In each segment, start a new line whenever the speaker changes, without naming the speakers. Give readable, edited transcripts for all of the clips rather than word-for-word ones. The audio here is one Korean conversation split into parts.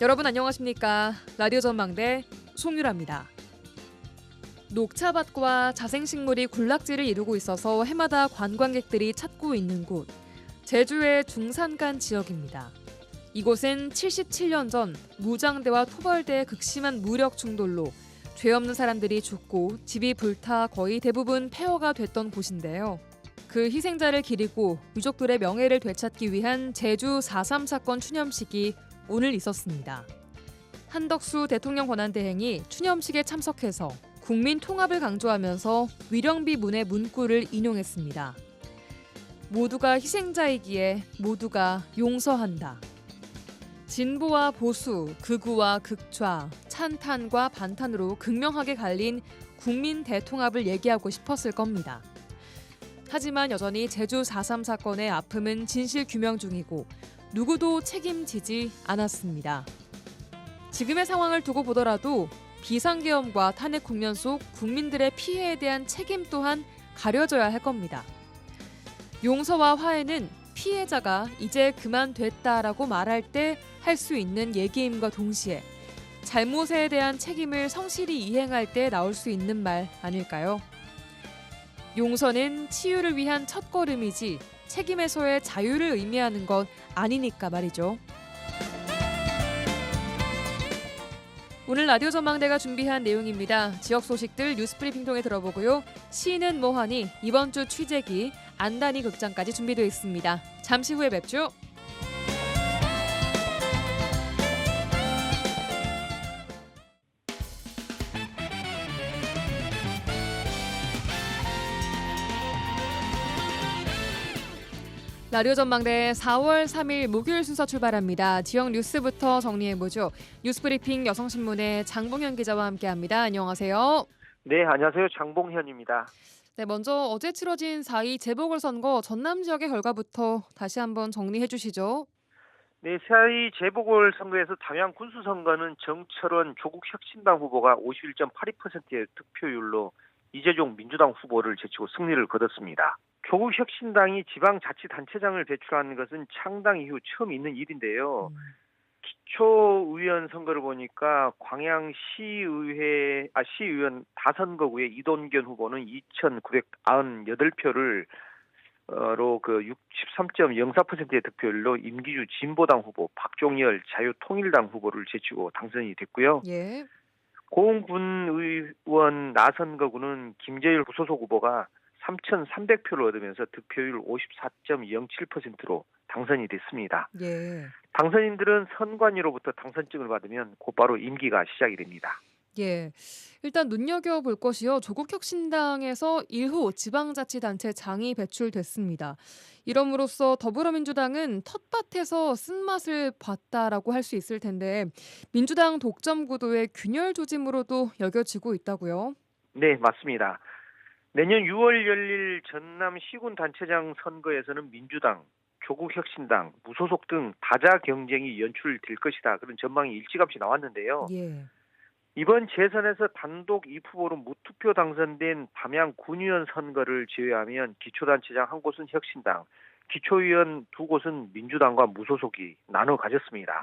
여러분 안녕하십니까? 라디오 전망대 송유라입니다. 녹차밭과 자생식물이 군락지를 이루고 있어서 해마다 관광객들이 찾고 있는 곳, 제주의 중산간 지역입니다. 이곳은 77년 전 무장대와 토벌대의 극심한 무력 충돌로 죄 없는 사람들이 죽고 집이 불타 거의 대부분 폐허가 됐던 곳인데요. 그 희생자를 기리고 유족들의 명예를 되찾기 위한 제주 4.3 사건 추념식이 오늘 있었습니다. 한덕수 대통령 권한대행이 추념식에 참석해서 국민 통합을 강조하면서 위령비 문의 문구를 인용했습니다. 모두가 희생자이기에 모두가 용서한다. 진보와 보수, 극우와 극좌, 찬탄과 반탄으로 극명하게 갈린 국민 대통합을 얘기하고 싶었을 겁니다. 하지만 여전히 제주 4.3 사건의 아픔은 진실 규명 중이고 누구도 책임지지 않았습니다. 지금의 상황을 두고 보더라도 비상계엄과 탄핵 국면 속 국민들의 피해에 대한 책임 또한 가려져야 할 겁니다. 용서와 화해는 피해자가 이제 그만됐다라고 말할 때 할 수 있는 얘기임과 동시에 잘못에 대한 책임을 성실히 이행할 때 나올 수 있는 말 아닐까요? 용서는 치유를 위한 첫걸음이지 책임에서의 자유를 의미하는 것 아니니까 말이죠. 오늘 라디오 전망대가 준비한 내용입니다. 지역 소식들 뉴스브리핑 통해 들어보고요. 시는 뭐하니 이번 주 취재기 안단이 극장까지 준비되어 있습니다. 잠시 후에 뵙죠. 라디오 전망대 4월 3일 목요일 순서 출발합니다. 지역 뉴스부터 정리해보죠. 뉴스브리핑 여성신문의 장봉현 기자와 함께합니다. 안녕하세요.
네, 안녕하세요. 장봉현입니다.
네, 먼저 어제 치러진 4.2 재보궐선거 전남 지역의 결과부터 다시 한번 정리해 주시죠.
네, 새 재보궐선거에서 담양 군수선거는 정철원 조국혁신당 후보가 51.82%의 득표율로 이재종 민주당 후보를 제치고 승리를 거뒀습니다. 조국혁신당이 지방자치단체장을 배출하는 것은 창당 이후 처음 있는 일인데요. 기초의원 선거를 보니까 시의원 다선거구의 이돈견 후보는 2,998표를 로 63.04%의 득표율로 임기주 진보당 후보 박종열 자유통일당 후보를 제치고 당선이 됐고요.
예.
고흥군의원 나선거구는 김재율 무소속 후보가 3,300표를 얻으면서 득표율 54.07%로 당선이 됐습니다.
예.
당선인들은 선관위로부터 당선증을 받으면 곧바로 임기가 시작이 됩니다.
예. 일단 눈여겨볼 것이요. 조국혁신당에서 1호 지방자치단체장이 배출됐습니다. 이럼으로써 더불어민주당은 텃밭에서 쓴맛을 봤다라고 할 수 있을 텐데 민주당 독점 구도의 균열 조짐으로도 여겨지고 있다고요?
네, 맞습니다. 내년 6월 열릴 전남 시군 단체장 선거에서는 민주당, 조국혁신당, 무소속 등 다자 경쟁이 연출될 것이다. 그런 전망이 일찌감치 나왔는데요.
예.
이번 재선에서 단독 2후보로 무투표 당선된 담양 군의원 선거를 제외하면 기초단체장 한 곳은 혁신당, 기초의원 두 곳은 민주당과 무소속이 나눠 가졌습니다.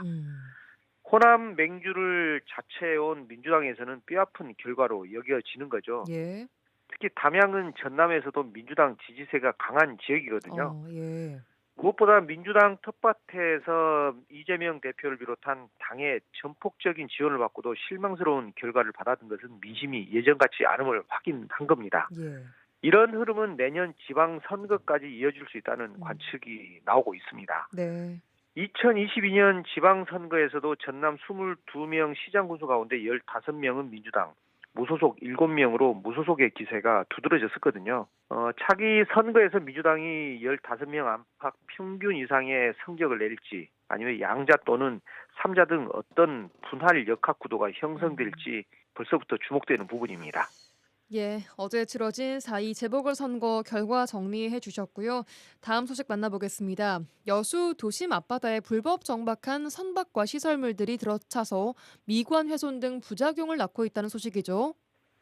호남 맹주를 자처해온 민주당에서는 뼈아픈 결과로 여겨지는 거죠.
예.
특히 담양은 전남에서도 민주당 지지세가 강한 지역이거든요.
예.
무엇보다 민주당 텃밭에서 이재명 대표를 비롯한 당의 전폭적인 지원을 받고도 실망스러운 결과를 받았던 것은 민심이 예전 같지 않음을 확인한 겁니다.
예.
이런 흐름은 내년 지방선거까지 이어질 수 있다는 관측이 나오고 있습니다.
네.
2022년 지방선거에서도 전남 22명 시장 군수 가운데 15명은 민주당, 무소속 7명으로 무소속의 기세가 두드러졌었거든요. 차기 선거에서 민주당이 15명 안팎 평균 이상의 성적을 낼지 아니면 양자 또는 삼자 등 어떤 분할 역학 구도가 형성될지 벌써부터 주목되는 부분입니다.
예, 어제 치러진 4.2 재보궐선거 결과 정리해 주셨고요. 다음 소식 만나보겠습니다. 여수 도심 앞바다에 불법 정박한 선박과 시설물들이 들어차서 미관 훼손 등 부작용을 낳고 있다는 소식이죠.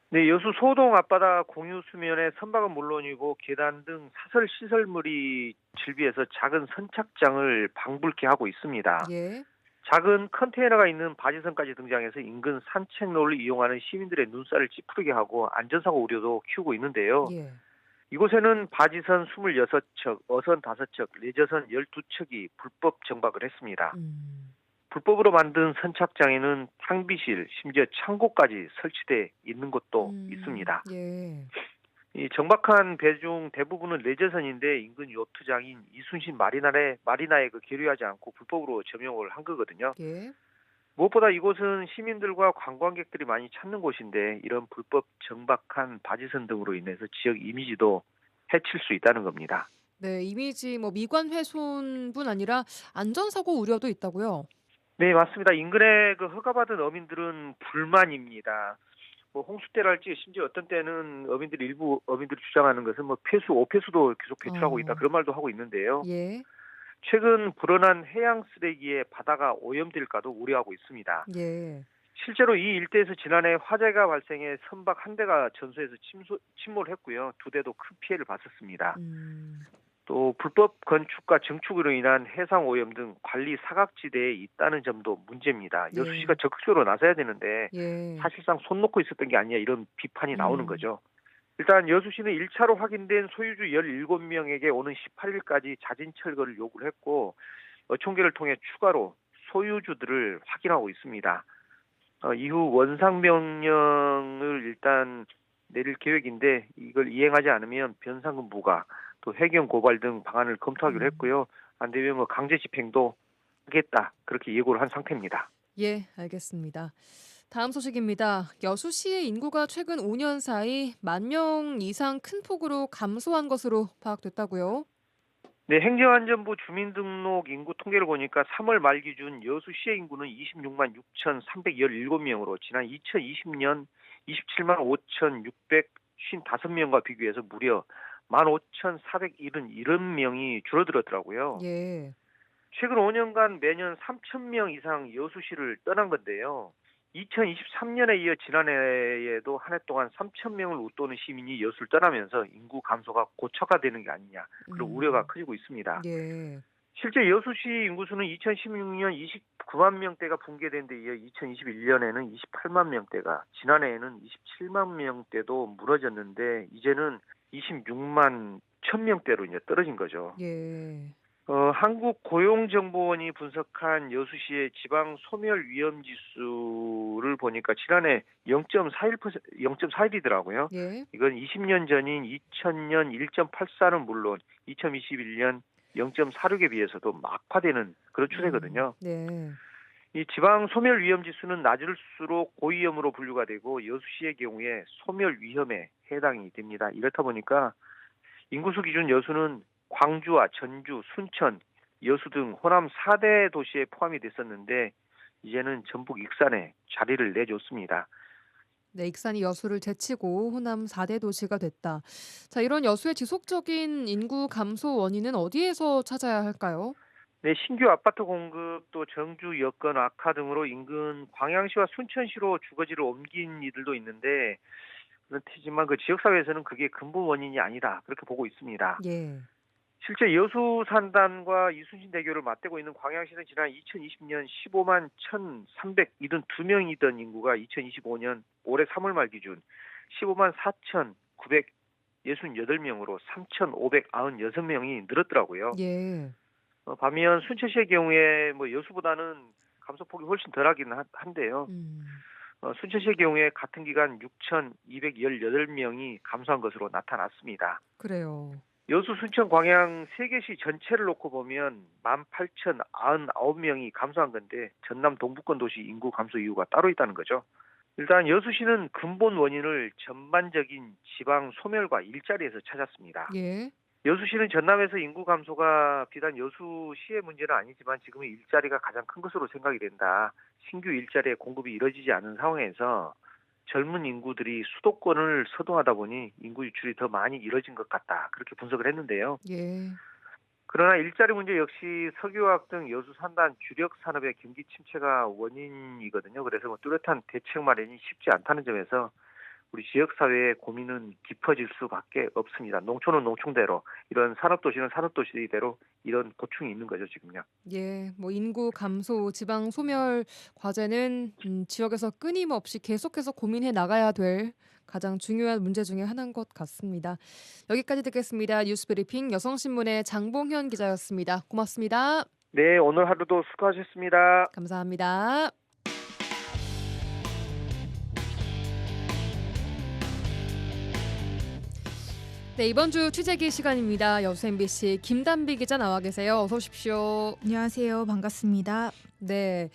네, 여수 소동 앞바다 공유 수면에 선박은 물론이고 계단 등 사설 시설물이 질비해서 작은 선착장을 방불케 하고 있습니다.
예.
작은 컨테이너가 있는 바지선까지 등장해서 인근 산책로를 이용하는 시민들의 눈살을 찌푸리게 하고 안전사고 우려도 키우고 있는데요.
예.
이곳에는 바지선 26척, 어선 5척, 레저선 12척이 불법 정박을 했습니다.
음.
불법으로 만든 선착장에는 탕비실, 심지어 창고까지 설치돼 있는 곳도 있습니다.
예.
이 정박한 배 중 대부분은 레저선인데 인근 요트장인 이순신 마리나에 계류하지 않고 불법으로 점용을 한 거거든요.
예.
무엇보다 이곳은 시민들과 관광객들이 많이 찾는 곳인데 이런 불법 정박한 바지선 등으로 인해서 지역 이미지도 해칠 수 있다는 겁니다.
네. 이미지 뭐 미관 훼손뿐 아니라 안전사고 우려도 있다고요?
네, 맞습니다. 인근에 허가받은 어민들은 불만입니다. 뭐 홍수 때랄지 심지어 어떤 때는 일부 어민들이 주장하는 것은 뭐 폐수, 오폐수도 계속 배출하고 있다
어.
그런 말도 하고 있는데요.
예.
최근 불어난 해양 쓰레기에 바다가 오염될까도 우려하고 있습니다.
예.
실제로 이 일대에서 지난해 화재가 발생해 선박 한 대가 전소해서 침몰했고요. 두 대도 큰 피해를 봤었습니다.
음.
또 불법 건축과 증축으로 인한 해상 오염 등 관리 사각지대에 있다는 점도 문제입니다.
예.
여수시가 적극적으로 나서야 되는데
예.
사실상 손 놓고 있었던 게 아니냐 이런 비판이 나오는
음.
거죠. 일단 여수시는 1차로 확인된 소유주 17명에게 오는 18일까지 자진 철거를 요구를 했고 어촌계를 통해 추가로 소유주들을 확인하고 있습니다. 이후 원상 명령을 일단 내릴 계획인데 이걸 이행하지 않으면 변상금 부과 또 해경 고발 등 방안을 검토하기로
음.
했고요. 안 되면 뭐 강제 집행도 하겠다 그렇게 예고를 한 상태입니다.
예, 알겠습니다. 다음 소식입니다. 여수시의 인구가 최근 5년 사이 10,000명 이상 큰 폭으로 감소한 것으로 파악됐다고요?
네, 행정안전부 주민등록 인구 통계를 보니까 3월 말 기준 여수시의 인구는 26만 6,317명으로 지난 2020년 27만 5,655명과 비교해서 무려 15,471명이 줄어들었더라고요.
예.
최근 5년간 매년 3,000명 이상 여수시를 떠난 건데요. 2023년에 이어 지난해에도 한 해 동안 3,000명을 웃도는 시민이 여수를 떠나면서 인구 감소가 고착화되는 게 아니냐 그런 우려가 커지고 있습니다.
예.
실제 여수시 인구수는 2016년 29만 명대가 붕괴된 데 이어 2021년에는 28만 명대가 지난해에는 27만 명대도 무너졌는데 이제는 26만 1,000명대로 이제 떨어진 거죠.
예.
한국고용정보원이 분석한 여수시의 지방 소멸 위험 지수를 보니까 지난해 0.41이더라고요.
예.
이건 20년 전인 2000년 1.84는 물론 2021년 0.46에 비해서도 악화되는 그런 추세거든요.
네.
이 지방 소멸 위험 지수는 낮을수록 고위험으로 분류가 되고 여수시의 경우에 소멸 위험에 해당이 됩니다. 이렇다 보니까 인구수 기준 여수는 광주와 전주, 순천, 여수 등 호남 4대 도시에 포함이 됐었는데 이제는 전북 익산에 자리를 내줬습니다.
네, 익산이 여수를 제치고 호남 4대 도시가 됐다. 자, 이런 여수의 지속적인 인구 감소 원인은 어디에서 찾아야 할까요?
네, 신규 아파트 공급 또 정주 여건 악화 등으로 인근 광양시와 순천시로 주거지를 옮긴 이들도 있는데 그렇지만 그 지역사회에서는 그게 근본 원인이 아니다 그렇게 보고 있습니다.
예.
실제 여수 산단과 이순신 대교를 맞대고 있는 광양시는 지난 2020년 15만 1,372명이던 인구가 2025년 올해 3월 말 기준 15만 4,968명으로 3,596명이 늘었더라고요.
예.
반면 순천시의 경우에 뭐 여수보다는 감소폭이 훨씬 덜하긴 한데요.
음.
순천시의 경우에 같은 기간 6,218명이 감소한 것으로 나타났습니다.
그래요.
여수, 순천, 광양 3개시 전체를 놓고 보면 18,099명이 감소한 건데 전남 동부권 도시 인구 감소 이유가 따로 있다는 거죠. 일단 여수시는 근본 원인을 전반적인 지방 소멸과 일자리에서 찾았습니다.
예.
여수시는 전남에서 인구 감소가 비단 여수시의 문제는 아니지만 지금은 일자리가 가장 큰 것으로 생각이 된다. 신규 일자리의 공급이 이뤄지지 않은 상황에서 젊은 인구들이 수도권을 서동하다 보니 인구 유출이 더 많이 이뤄진 것 같다. 그렇게 분석을 했는데요.
예.
그러나 일자리 문제 역시 석유화학 등 여수 산단 주력 산업의 경기 침체가 원인이거든요. 그래서 뚜렷한 대책 마련이 쉽지 않다는 점에서 우리 지역사회의 고민은 깊어질 수밖에 없습니다. 농촌은 농촌대로, 이런 산업도시는 산업도시대로 이런 고충이 있는 거죠, 지금요.
예, 뭐 인구 감소, 지방 소멸 과제는 지역에서 끊임없이 계속해서 고민해 나가야 될 가장 중요한 문제 중에 하나인 것 같습니다. 여기까지 듣겠습니다. 뉴스브리핑 여성신문의 장봉현 기자였습니다. 고맙습니다.
네, 오늘 하루도 수고하셨습니다.
감사합니다. 네, 이번 주 취재기 시간입니다. 여수 MBC 김단비 기자 나와 계세요. 어서 오십시오.
안녕하세요. 반갑습니다.
네.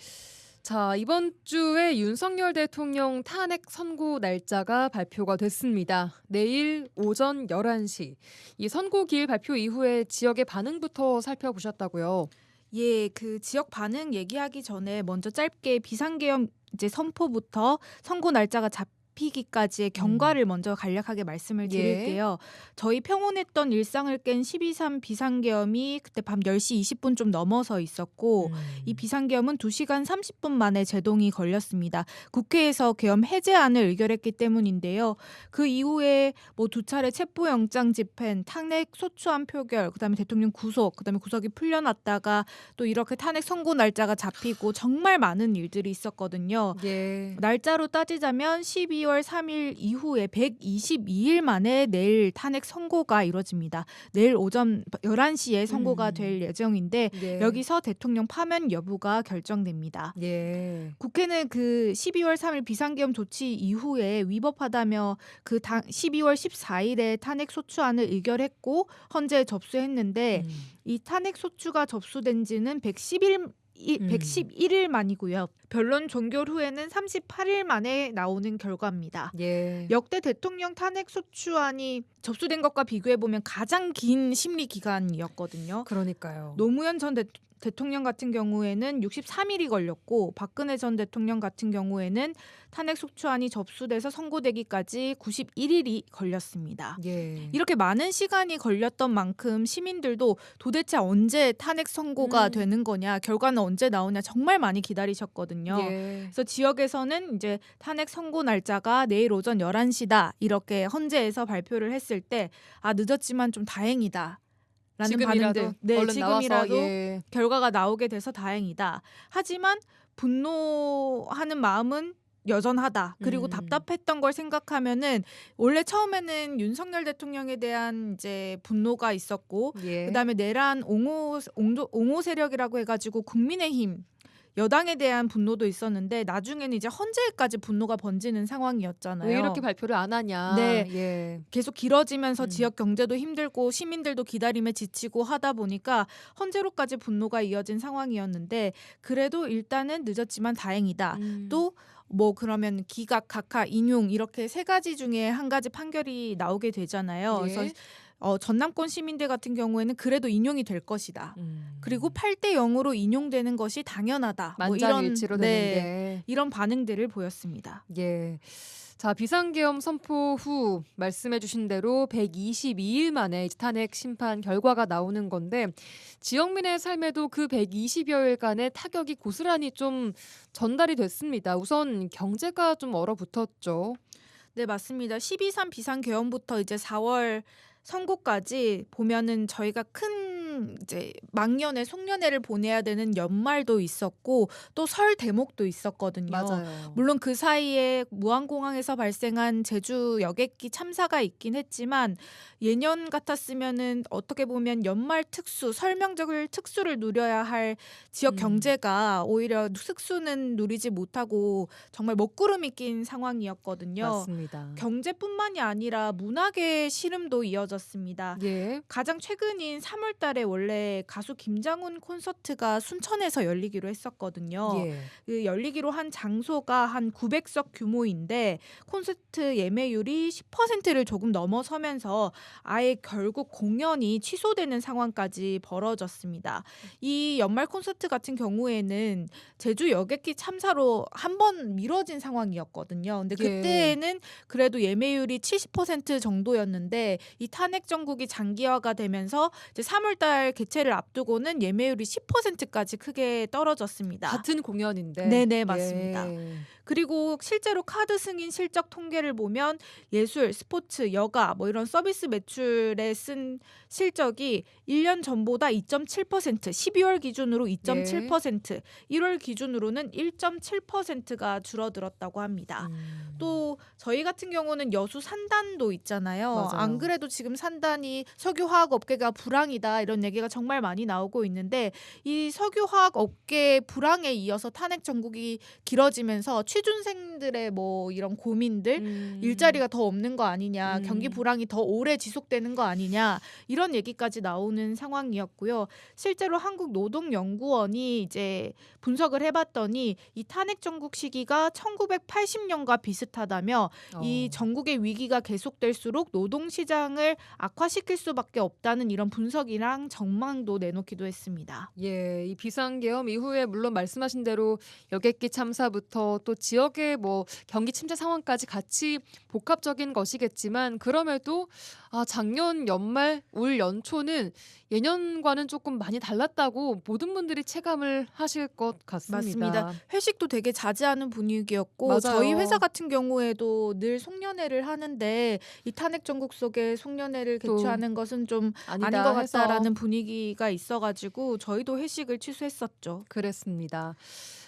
자, 이번 주에 윤석열 대통령 탄핵 선고 날짜가 발표가 됐습니다. 내일 오전 11시. 이 선고기일 발표 이후에 지역의 반응부터 살펴보셨다고요.
예, 그 지역 반응 얘기하기 전에 먼저 짧게 비상계엄 이제 선포부터 선고 날짜가 잡히기까지의 경과를 먼저 간략하게 말씀을 드릴게요. 저희 평온했던 일상을 깬 12.3 비상계엄이 그때 밤 10시 20분 좀 넘어서 있었고 이 비상계엄은 2시간 30분 만에 제동이 걸렸습니다. 국회에서 계엄 해제안을 의결했기 때문인데요. 그 이후에 뭐 2차례 체포영장 집행, 탄핵 소추안 표결, 그다음에 대통령 구속, 그다음에 구속이 풀려났다가 또 이렇게 탄핵 선고 날짜가 잡히고 정말 많은 일들이 있었거든요.
예.
날짜로 따지자면 12월 3일 이후에 122일 만에 내일 탄핵 선고가 이뤄집니다. 내일 오전 11시에 선고가 될 예정인데
예.
여기서 대통령 파면 여부가 결정됩니다.
예.
국회는 그 12월 3일 비상계엄 조치 이후에 위법하다며 12월 14일에 탄핵 소추안을 의결했고 헌재에 접수했는데 이 탄핵 소추가 접수된 지는 111일 만이고요. 변론 종결 후에는 38일 만에 나오는 결과입니다.
예.
역대 대통령 탄핵 소추안이 접수된 것과 비교해보면 가장 긴 심리 기간이었거든요.
그러니까요.
노무현 전 대통령 같은 경우에는 63일이 걸렸고 박근혜 전 대통령 같은 경우에는 탄핵 소추안이 접수돼서 선고되기까지 91일이 걸렸습니다.
예.
이렇게 많은 시간이 걸렸던 만큼 시민들도 도대체 언제 탄핵 선고가 되는 거냐, 결과는 언제 나오냐 정말 많이 기다리셨거든요.
예.
그래서 지역에서는 이제 탄핵 선고 날짜가 내일 오전 11시다 이렇게 헌재에서 발표를 했을 때 아, 늦었지만 좀 다행이다. 라는
지금이라도
반응들. 네,
얼른
지금이라도
나와서 예.
결과가 나오게 돼서 다행이다. 하지만 분노하는 마음은 여전하다. 그리고 답답했던 걸 생각하면은 원래 처음에는 윤석열 대통령에 대한 이제 분노가 있었고
예.
그다음에 내란 옹호 세력이라고 해가지고 국민의힘 여당에 대한 분노도 있었는데 나중에는 이제 헌재까지 분노가 번지는 상황이었잖아요.
왜 이렇게 발표를 안 하냐.
네.
예.
계속 길어지면서 지역 경제도 힘들고 시민들도 기다림에 지치고 하다 보니까 헌재로까지 분노가 이어진 상황이었는데 그래도 일단은 늦었지만 다행이다. 또 뭐 그러면 기각, 각하, 인용 이렇게 세 가지 중에 한 가지 판결이 나오게 되잖아요.
예.
그래서 전남권 시민들 같은 경우에는 그래도 인용이 될 것이다. 그리고 8대 0으로 인용되는 것이 당연하다. 뭐
만장일치로 되는데.
네, 이런 반응들을 보였습니다.
예. 자, 비상계엄 선포 후 말씀해 주신 대로 122일 만에 탄핵 심판 결과가 나오는 건데 지역민의 삶에도 그 120여일간의 타격이 고스란히 좀 전달이 됐습니다. 우선 경제가 좀 얼어붙었죠.
네, 맞습니다. 12.3 비상계엄부터 이제 4월 선고까지 보면은 저희가 큰 이제 막년에 송년회를 보내야 되는 연말도 있었고 또 설 대목도 있었거든요.
맞아요.
물론 그 사이에 무안공항에서 발생한 제주 여객기 참사가 있긴 했지만 예년 같았으면은 어떻게 보면 연말 특수, 설 명절 특수를 누려야 할 지역 경제가 오히려 특수는 누리지 못하고 정말 먹구름이 낀 상황이었거든요.
맞습니다.
경제뿐만이 아니라 문학의 시름도 이어졌습니다.
예.
가장 최근인 3월 달에 원래 가수 김장훈 콘서트가 순천에서 열리기로 했었거든요.
예.
그 열리기로 한 장소가 한 900석 규모인데 콘서트 예매율이 10%를 조금 넘어서면서 아예 결국 공연이 취소되는 상황까지 벌어졌습니다. 이 연말 콘서트 같은 경우에는 제주 여객기 참사로 한 번 미뤄진 상황이었거든요. 근데 그때는 그래도 예매율이 70% 정도였는데 이 탄핵 정국이 장기화가 되면서 이제 3월 달 달 개최를 앞두고는 예매율이 10%까지 크게 떨어졌습니다.
같은 공연인데.
네네, 맞습니다.
예.
그리고 실제로 카드 승인 실적 통계를 보면 예술, 스포츠, 여가 뭐 이런 서비스 매출에 쓴 실적이 1년 전보다 2.7%, 12월 기준으로 2.7%, 1월 기준으로는 1.7%가 줄어들었다고 합니다. 또 저희 같은 경우는 여수 산단도 있잖아요.
맞아요.
안 그래도 지금 산단이 석유화학 업계가 불황이다 이런 얘기가 정말 많이 나오고 있는데 이 석유화학 업계 불황에 이어서 탄핵 정국이 길어지면서 취준생들의 뭐 이런 고민들 일자리가 더 없는 거 아니냐, 경기 불황이 더 오래 지속되는 거 아니냐 이런 얘기까지 나오는 상황이었고요. 실제로 한국노동연구원이 이제 분석을 해봤더니 이 탄핵 정국 시기가 1980년과 비슷하다며 이 전국의 위기가 계속될수록 노동시장을 악화시킬 수밖에 없다는 이런 분석이랑 전망도 내놓기도 했습니다.
예, 이 비상계엄 이후에 물론 말씀하신 대로 여객기 참사부터 또 지역의 뭐 경기 침체 상황까지 같이 복합적인 것이겠지만 그럼에도 작년 연말 올 연초는 예년과는 조금 많이 달랐다고 모든 분들이 체감을 하실 것 같습니다.
맞습니다. 회식도 되게 자제하는 분위기였고
맞아요.
저희 회사 같은 경우에도 늘 송년회를 하는데 이 탄핵 정국 속에 송년회를
또
개최하는 것은 좀 아닌
아니다
것
해서
같다라는 분위기가 있어가지고 저희도 회식을 취소했었죠.
그랬습니다.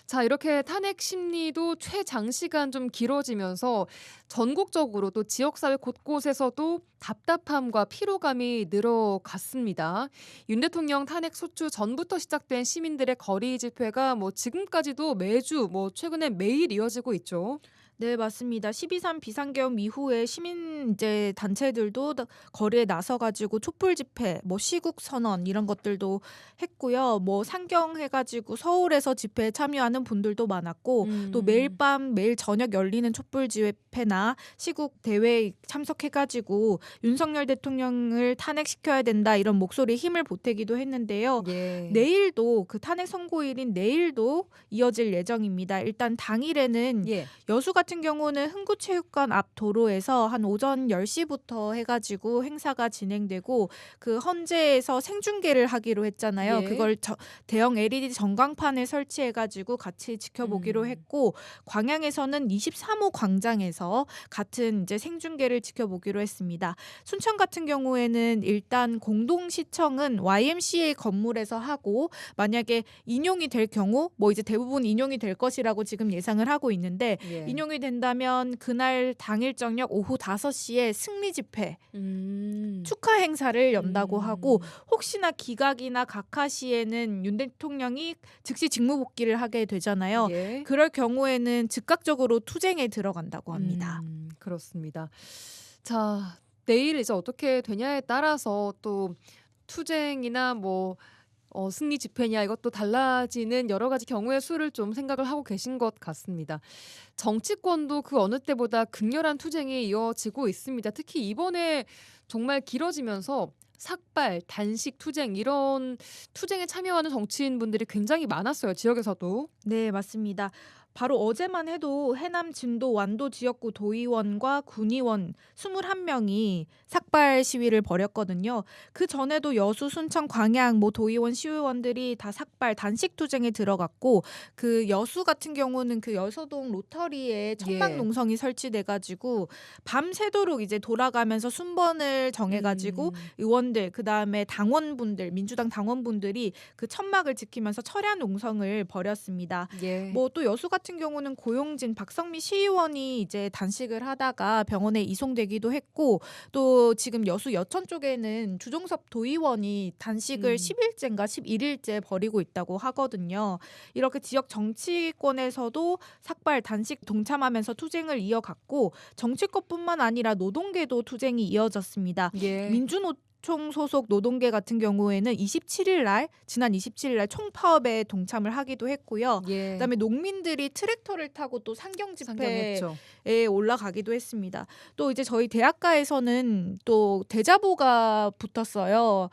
자, 이렇게 탄핵 심리도 최장시간 좀 길어지면서 전국적으로 또 지역사회 곳곳에서도 답답함과 피로감이 늘어갔습니다. 윤 대통령 탄핵 소추 전부터 시작된 시민들의 거리 집회가 뭐 지금까지도 매주 최근에 매일 이어지고 있죠.
네, 맞습니다. 12.3 비상계엄 이후에 시민 이제 단체들도 거리에 나서가지고 촛불 집회, 뭐 시국 선언 이런 것들도 했고요. 뭐 상경해가지고 서울에서 집회에 참여하는 분들도 많았고 또 매일 밤 매일 저녁 열리는 촛불 집회나 시국 대회에 참석해가지고 윤석열 대통령을 탄핵시켜야 된다 이런 목소리에 힘을 보태기도 했는데요.
예.
내일도 그 탄핵 선고일인 내일도 이어질 예정입니다. 일단 당일에는
예.
여수 같은 경우는 흥구체육관 앞 도로에서 한 오전 10시부터 해가지고 행사가 진행되고 그 헌재에서 생중계를 하기로 했잖아요.
예.
그걸 대형 LED 전광판을 설치해가지고 같이 지켜보기로 했고 광양에서는 23호 광장에서 같은 이제 생중계를 지켜보기로 했습니다. 순천 같은 경우에는 일단 공동시청은 YMCA 건물에서 하고 만약에 인용이 될 경우 뭐 이제 대부분 인용이 될 것이라고 지금 예상을 하고 있는데
예.
인용이 된다면 그날 당일 저녁 오후 5시에 승리 집회 축하 행사를 연다고 하고 혹시나 기각이나 각하 시에는 윤 대통령이 즉시 직무복귀를 하게 되잖아요.
예.
그럴 경우에는 즉각적으로 투쟁에 들어간다고 합니다.
그렇습니다. 자, 내일 이제 어떻게 되냐에 따라서 또 투쟁이나 승리 집회냐 이것도 달라지는 여러 가지 경우의 수를 좀 생각을 하고 계신 것 같습니다. 정치권도 그 어느 때보다 극렬한 투쟁이 이어지고 있습니다. 특히 이번에 정말 길어지면서 삭발, 단식 투쟁 이런 투쟁에 참여하는 정치인분들이 굉장히 많았어요. 지역에서도.
네, 맞습니다. 바로 어제만 해도 해남 진도 완도 지역구 도의원과 군의원 21명이 삭발 시위를 벌였거든요. 그 전에도 여수, 순천, 광양 도의원 시의원들이 다 삭발 단식 투쟁에 들어갔고 그 여수 같은 경우는 그 여서동 로터리에 천막
예.
농성이 설치돼가지고 밤새도록 이제 돌아가면서 순번을 정해가지고 의원들 그다음에 당원분들 민주당 당원분들이 그 천막을 지키면서 철야 농성을 벌였습니다.
예.
또 여수 같은 경우는 고용진 박성미 시의원이 이제 단식을 하다가 병원에 이송되기도 했고 또 지금 여수 여천 쪽에는 주종섭 도의원이 단식을 10일째인가 11일째 벌이고 있다고 하거든요. 이렇게 지역 정치권에서도 삭발 단식 동참하면서 투쟁을 이어갔고 정치권뿐만 아니라 노동계도 투쟁이 이어졌습니다.
예.
민주노총 소속 노동계 같은 경우에는 지난 27일 날 총파업에 동참을 하기도 했고요.
예.
그다음에 농민들이 트랙터를 타고 또 상경 집회에
상경했죠.
올라가기도 했습니다. 또 이제 저희 대학가에서는 또 대자보가 붙었어요.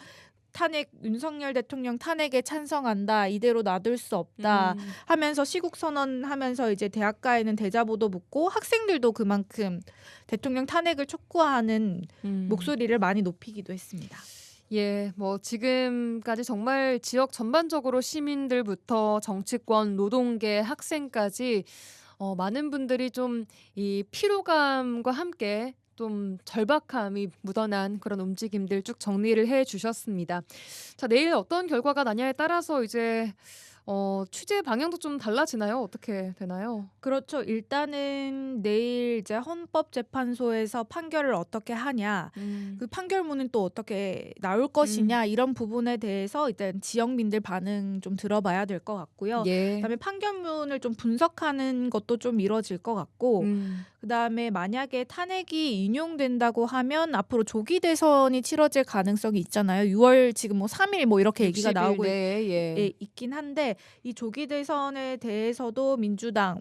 윤석열 대통령 탄핵에 찬성한다. 이대로 놔둘 수 없다. 하면서 시국 선언하면서 이제 대학가에는 대자보도 붙고 학생들도 그만큼 대통령 탄핵을 촉구하는 목소리를 많이 높이기도 했습니다.
예, 뭐 지금까지 정말 지역 전반적으로 시민들부터 정치권, 노동계, 학생까지 많은 분들이 좀 이 피로감과 함께 좀 절박함이 묻어난 그런 움직임들 쭉 정리를 해 주셨습니다. 자, 내일 어떤 결과가 나냐에 따라서 이제 취재 방향도 좀 달라지나요? 어떻게 되나요?
그렇죠. 일단은 내일 이제 헌법재판소에서 판결을 어떻게 하냐, 그 판결문은 또 어떻게 나올 것이냐 이런 부분에 대해서 일단 지역민들 반응 좀 들어봐야 될 것 같고요.
예.
그다음에 판결문을 좀 분석하는 것도 좀 이뤄질 것 같고, 그다음에 만약에 탄핵이 인용된다고 하면 앞으로 조기 대선이 치러질 가능성이 있잖아요. 6월 지금 뭐 3일 뭐 이렇게 얘기가
60일
나오고
내에
있긴 한데, 이 조기 대선에 대해서도 민주당은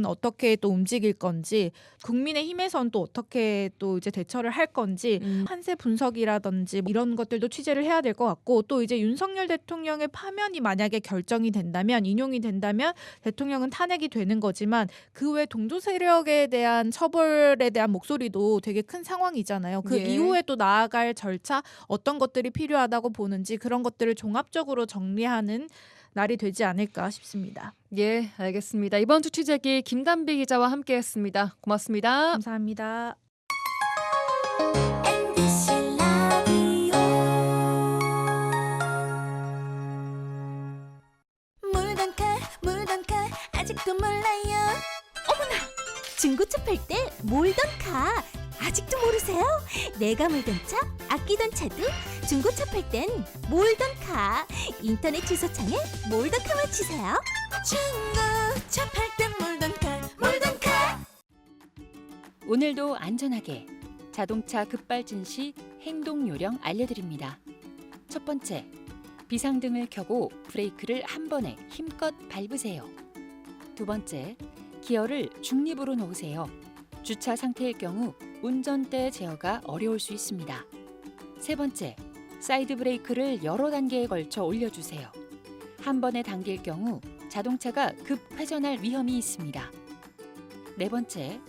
어떻게 또 움직일 건지, 국민의힘에선 또 어떻게 또 이제 대처를 할 건지 판세 분석이라든지 이런 것들도 취재를 해야 될 것 같고, 또 이제 윤석열 대통령의 파면이 만약에 결정이 된다면, 인용이 된다면 대통령은 탄핵이 되는 거지만 그 외 동조 세력에 대한 처벌에 대한 목소리도 되게 큰 상황이잖아요. 그
예.
이후에 또 나아갈 절차, 어떤 것들이 필요하다고 보는지 그런 것들을 종합적으로 정리하는 날이 되지 않을까 싶습니다.
예, 알겠습니다. 이번 주 취재기 김단비 기자와 함께했습니다. 고맙습니다.
감사합니다.
MBC 라디오 몰던 칼 아직도 몰라요. 어머나, 중고차 팔 때 몰던 카 아직도 모르세요? 내가 몰던 차, 아끼던 차도 중고차 팔 땐 몰던 카. 인터넷 주소창에 몰던 카만 치세요. 중고차 팔 땐 몰던 카.
오늘도 안전하게 자동차 급발진 시 행동 요령 알려드립니다. 첫 번째, 비상등을 켜고 브레이크를 한 번에 힘껏 밟으세요. 두 번째, 기어를 중립으로 놓으세요. 주차 상태일 경우 운전대 제어가 어려울 수 있습니다. 세 번째, 사이드 브레이크를 여러 단계에 걸쳐 올려주세요. 한 번에 당길 경우 자동차가 급 회전할 위험이 있습니다. 네 번째,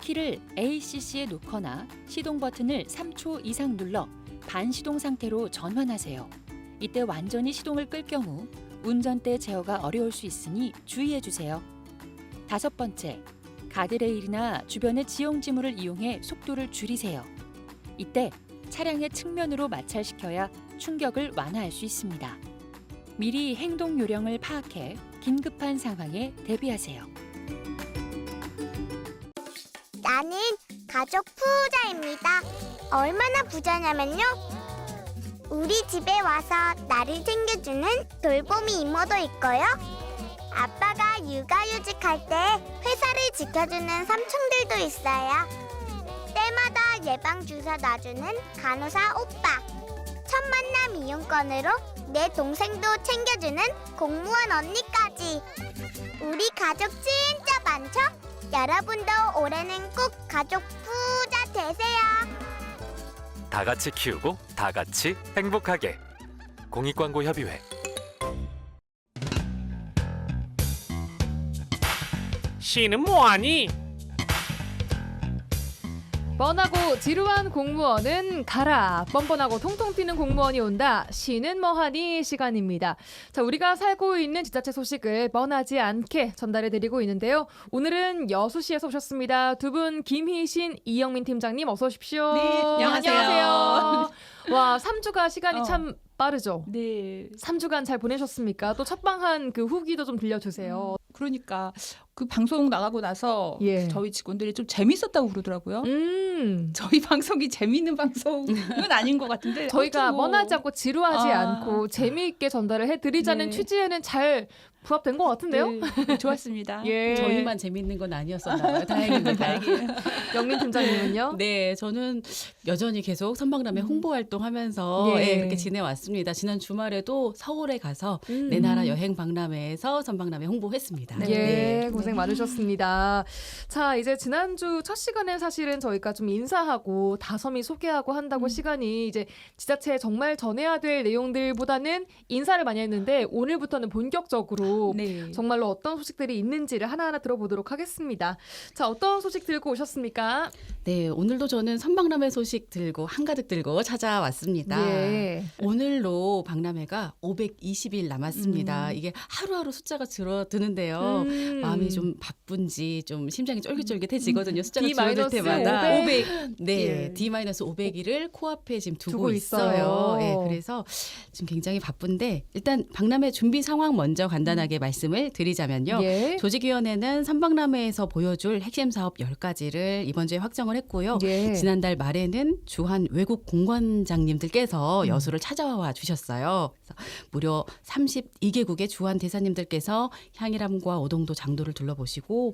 키를 ACC에 놓거나 시동 버튼을 3초 이상 눌러 반시동 상태로 전환하세요. 이때 완전히 시동을 끌 경우 운전대 제어가 어려울 수 있으니 주의해주세요. 다섯 번째, 가드레일이나 주변의 지형지물을 이용해 속도를 줄이세요. 이때 차량의 측면으로 마찰시켜야 충격을 완화할 수 있습니다. 미리 행동 요령을 파악해 긴급한 상황에 대비하세요.
나는 가족 부자입니다. 얼마나 부자냐면요. 우리 집에 와서 나를 챙겨주는 돌보미 이모도 있고요. 아빠가 육아휴직할 때 회사를 지켜주는 삼촌들도 있어요. 때마다 예방주사 놔주는 간호사 오빠. 첫 만남 이용권으로 내 동생도 챙겨주는 공무원 언니까지. 우리 가족 진짜 많죠? 여러분도 올해는 꼭 가족 부자 되세요.
다 같이 키우고 다 같이 행복하게. 공익광고협의회.
시는 뭐하니?
뻔하고 지루한 공무원은 가라. 뻔뻔하고 통통 튀는 공무원이 온다. 시는 뭐하니 시간입니다. 자, 우리가 살고 있는 지자체 소식을 뻔하지 않게 전달해드리고 있는데요. 오늘은 여수시에서 오셨습니다. 두 분 김희신, 이영민 팀장님 어서 오십시오.
네, 안녕하세요.
와, 3주가 시간이 참 빠르죠?
네.
3주간 잘 보내셨습니까? 또 첫방한 그 후기도 좀 들려주세요.
그러니까 그 방송 나가고 나서
예.
저희 직원들이 좀 재밌었다고 그러더라고요. 저희 방송이 재밌는 방송은 아닌 것 같은데
저희가
뭐.
뻔하지 않고 지루하지 않고 재미있게 전달을 해드리자는
네.
취지에는 잘 부합된 것 같은데요?
네, 좋았습니다.
예.
저희만 재밌는 건 아니었었나요? 다행입니다.
다행이에요.
영민 팀장님은요?
네, 저는 여전히 계속 선박람회 홍보 활동하면서
예.
예, 그렇게 지내왔습니다. 지난 주말에도 서울에 가서 내 나라 여행 박람회에서 선박람회 홍보했습니다.
예,
네.
고생 많으셨습니다. 자, 이제 지난주 첫 시간에 사실은 저희가 좀 인사하고 다섬이 소개하고 한다고 시간이 이제 지자체에 정말 전해야 될 내용들보다는 인사를 많이 했는데 오늘부터는 본격적으로 소식으로
네.
정말로 어떤 소식들이 있는지를 하나하나 들어보도록 하겠습니다. 자, 어떤 소식 들고 오셨습니까?
네, 오늘도 저는 선박람회 소식 들고 한가득 들고 찾아왔습니다.
예.
오늘로 박람회가 520일 남았습니다. 이게 하루하루 숫자가 줄어드는데요. 마음이 좀 바쁜지 좀 심장이 쫄깃쫄깃해지거든요. 숫자가 줄어들 때마다.
500.
네,
예.
D-500일을 코앞에 지금 두고
두고 있어요.
있어요. 네, 그래서 지금 굉장히 바쁜데 일단 박람회 준비 상황 먼저 간단하게 말씀을 드리자면요.
예.
조직위원회는 선박람회에서 보여줄 핵심 사업 10가지를 이번 주에 확정을 했고요.
예.
지난달 말에는 주한 외국 공관장님들께서 여수를 찾아와 주셨어요. 그래서 무려 32개국의 주한 대사님들께서 향일암과 오동도 장도를 둘러보시고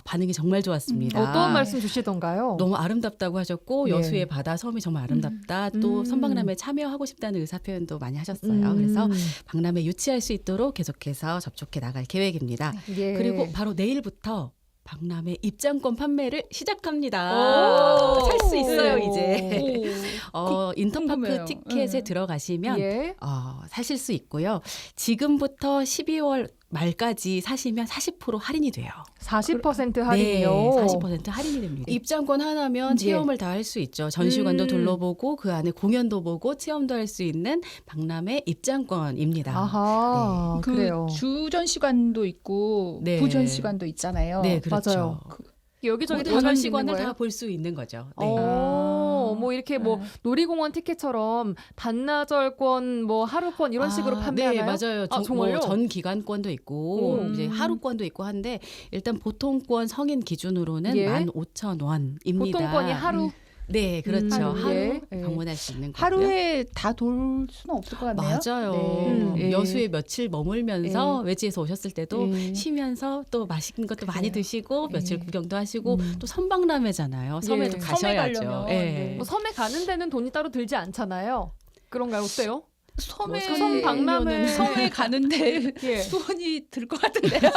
반응이 정말 좋았습니다.
어떤 말씀 주시던가요?
너무 아름답다고 하셨고
예.
여수의 바다 섬이 정말 아름답다. 또 선박람회에 참여하고 싶다는 의사 표현도 많이 하셨어요. 그래서 박람회 유치할 수 있도록 계속해서 접촉해 나갈 계획입니다.
예.
그리고 바로 내일부터 박람회 입장권 판매를 시작합니다. 살 수 있어요 이제. 인터파크
궁금해요.
티켓에 들어가시면
예.
사실 수 있고요. 지금부터 12월 말까지 사시면 40% 할인이 돼요.
40% 할인이요.
네, 40% 할인이 됩니다. 입장권 하나면 체험을 다 할 수 있죠. 전시관도 둘러보고 그 안에 공연도 보고 체험도 할 수 있는 박람회 입장권입니다.
아하,
그
그래요.
주전시관도 있고
네.
부전시관도 있잖아요.
네, 그렇죠.
맞아요. 여기저기 다
전시관을
있는
다 볼 수 있는 거죠. 네.
뭐 이렇게 뭐 놀이공원 티켓처럼 반나절권, 뭐 하루권 이런 식으로 판매하나요?
네, 맞아요.
정말요?
전 기간권도 있고 이제 하루권도 있고 한데 일단 보통권 성인 기준으로는
예.
15,000원입니다.
보통권이 하루?
네, 그렇죠. 하루
예.
방문할 수 있는 거고요.
하루에 다 돌 수는 없을 것 같네요.
맞아요.
네.
여수에 며칠 머물면서 외지에서 오셨을 때도 쉬면서 또 맛있는 것도 많이 드시고 며칠 구경도 하시고 또 선박람회잖아요. 섬에도
예.
가셔야죠.
섬에 가려면,
예.
네.
뭐 섬에 가는 데는 돈이 따로 들지 않잖아요. 그런가요? 어때요?
섬에
섬 박람회
섬에 가는데
예.
돈이 들 것 같은데요.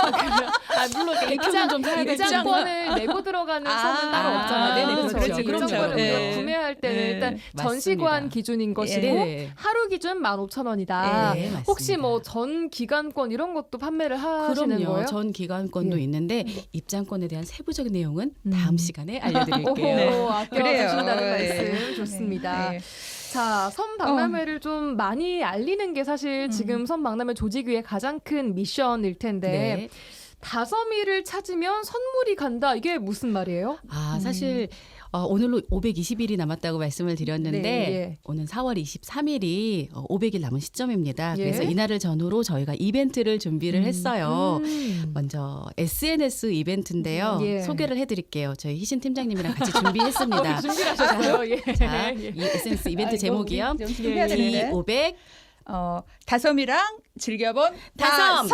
물론 입장권을 내고 들어가는 섬은 따로 없잖아요.
네,
그렇죠.
그렇죠.
입장권을
네.
구매할 때는
네.
일단
맞습니다.
전시관 기준인 것이고
네.
하루 기준 15,000원이다.
네, 맞습니다.
혹시 뭐 전 기간권 이런 것도 판매를 하시는
그럼요.
거예요?
전 기간권도
예.
있는데 입장권에 대한 세부적인 내용은 다음 시간에 알려드릴게요.
오호, 아껴주신다는
그래요.
말씀 좋습니다.
네.
자, 섬 박람회를 좀 많이 알리는 게 사실 지금 섬 박람회 조직위의 가장 큰 미션일 텐데
네.
다섬이를 찾으면 선물이 간다. 이게 무슨 말이에요?
사실 오늘로 520일이 남았다고 말씀을 드렸는데
네, 예.
오늘 4월 23일이 500일 남은 시점입니다.
예.
그래서 이날을 전후로 저희가 이벤트를 준비를 했어요. 먼저 SNS 이벤트인데요.
예.
소개를 해드릴게요. 저희 희신 팀장님이랑 같이 준비했습니다.
준비를 하셨어요. 예.
자,
예.
이 SNS 이벤트 제목이요.
좀 준비해야
예.
되는데.
D500
다섬이랑 즐겨본
다섬.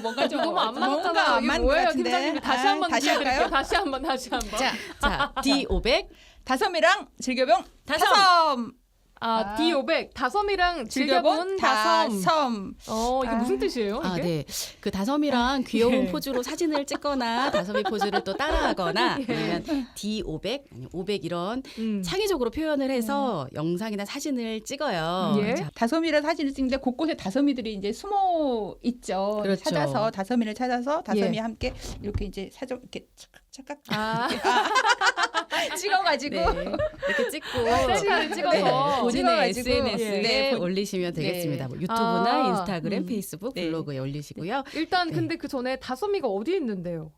뭔가 좀
너무 안
뭔가
맞았잖아요.
안
이게
맞는 것
뭐예요,
같은데.
팀장님? 다시 한번
다시
들려드릴게요.
할까요?
다시 한번.
자, D500
다섬이랑 즐겨본
다섬.
다섬.
D500 다섬이랑 즐겨본 다섬.
다섬.
이게 무슨 뜻이에요? 이게?
네. 그 다섬이랑 귀여운 포즈로 사진을 찍거나 다섬이 포즈를 또 따라하거나 아니면 D500, 아니 500 이런 창의적으로 표현을 해서 영상이나 사진을 찍어요.
예.
자,
다섬이랑 사진을 찍는데 곳곳에 다섬이들이 이제 숨어 있죠.
그렇죠.
찾아서 다섬이를 찾아서 다섬이
예.
함께 이렇게 이제 사정 이렇게 착각 찍어가지고
네. 이렇게 찍고
셀카를 찍어서
본인의
찍어가지고,
SNS에
네,
올리시면 되겠습니다. 뭐 유튜브나 인스타그램, 페이스북,
네.
블로그에 올리시고요.
일단
네.
근데 그 전에 다섬이가 어디 있는데요?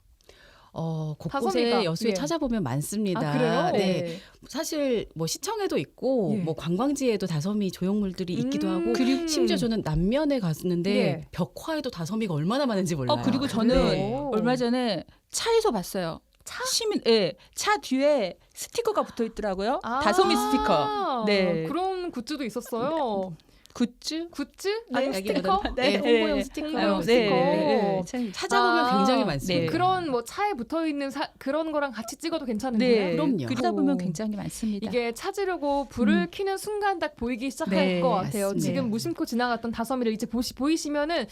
곳곳에
다섬이가,
여수에
예.
찾아보면 많습니다.
그래요?
네. 사실 뭐 시청에도 있고
예.
뭐 관광지에도 다섬이 조형물들이 있기도 하고
그리고
심지어 저는 남면에 갔는데
예.
벽화에도 다섬이가 얼마나 많은지 몰라요.
그리고 저는
그래요?
얼마 전에 차에서 봤어요. 차 뒤에 스티커가 붙어 있더라고요. 다솜이 스티커. 네.
그런 굿즈도 있었어요.
굿즈?
굿즈?
네,
아니면 스티커?
네, 홍보용 스티커.
홍보용
네.
스티커.
네.
찾아보면 굉장히 많습니다.
네.
그런 뭐 차에 붙어 있는 그런 거랑 같이 찍어도 괜찮은 거예요?
네,
그럼요.
그러다 보면 굉장히 많습니다.
이게 찾으려고 불을 켜는 순간 딱 보이기 시작할
네,
것 같아요.
맞습니다.
지금 무심코 지나갔던 다솜이를 이제 보이시면은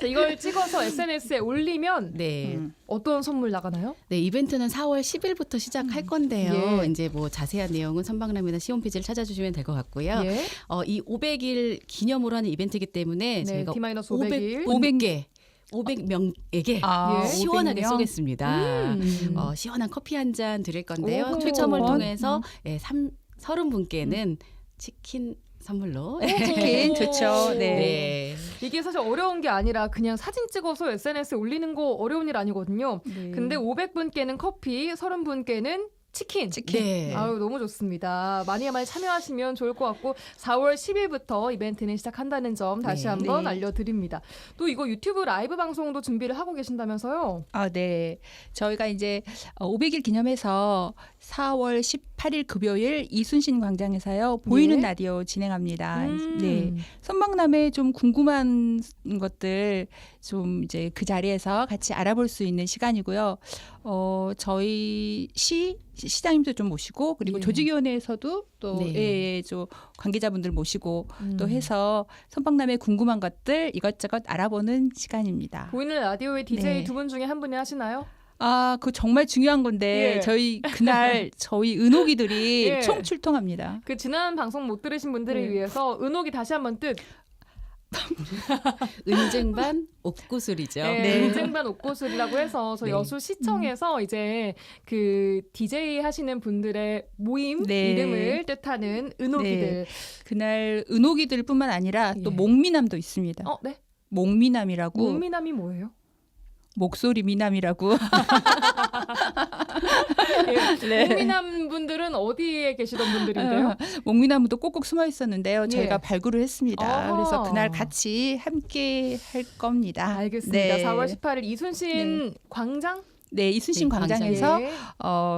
이걸 찍어서 SNS에 올리면
네.
어떤 선물 나가나요?
네, 이벤트는 4월 10일부터 시작할 건데요.
예.
이제 뭐 자세한 내용은 선박람이나 시홈페이지를 찾아주시면 될 것 같고요.
예.
이 500일 기념으로 하는 이벤트이기 때문에
네,
저희가
D-500일
500명에게
아,
시원하게
500명?
쏘겠습니다. 시원한 커피 한 잔 드릴 건데요.
오,
추첨을
그건?
통해서 30분께는 치킨 선물로
치킨 좋죠. 네.
네.
이게 사실 어려운 게 아니라 그냥 사진 찍어서 SNS에 올리는 거 어려운 일 아니거든요.
네.
근데 500분께는 커피, 30분께는 치킨.
네.
아유, 너무 좋습니다. 많이 참여하시면 좋을 것 같고 4월 10일부터 이벤트는 시작한다는 점 다시
네.
한번
네.
알려드립니다. 또 이거 유튜브 라이브 방송도 준비를 하고 계신다면서요?
아, 네. 저희가 이제 500일 기념해서 4월 18일 금요일 이순신 광장에서요. 보이는
예.
라디오 진행합니다. 네. 선박람회 좀 궁금한 것들 좀 이제 그 자리에서 같이 알아볼 수 있는 시간이고요. 저희 시장님도 좀 모시고 그리고
예.
조직위원회에서도 또
네.
좀 관계자분들 모시고 또 해서 선박람회 궁금한 것들 이것저것 알아보는 시간입니다.
보이는 라디오의 DJ
네.
두 분 중에 한 분이 하시나요?
아, 그거 정말 중요한 건데
예.
저희 그날 저희 은옥이들이
예.
총출동합니다.
그 지난 방송 못 들으신 분들을
네.
위해서 은옥이 다시 한번 뜻.
은쟁반 옥구슬이죠.
네. 은쟁반 옥고술이라고 해서 저
네.
여수시청에서 이제 그 DJ 하시는 분들의 모임
네.
이름을 뜻하는 은옥이들.
그날 은옥이들뿐만 아니라 또
예.
목미남도 있습니다.
네.
목미남이라고
목미남이 뭐예요?
목소리 미남이라고.
네. 목미남 분들은 어디에 계시던 분들인데요?
목미남도 꼭꼭 숨어 있었는데요. 저희가
예.
발굴을 했습니다.
아하.
그래서 그날 같이 함께 할 겁니다.
알겠습니다.
네.
4월 18일 이순신 광장?
네, 이순신
네,
광장에서
예.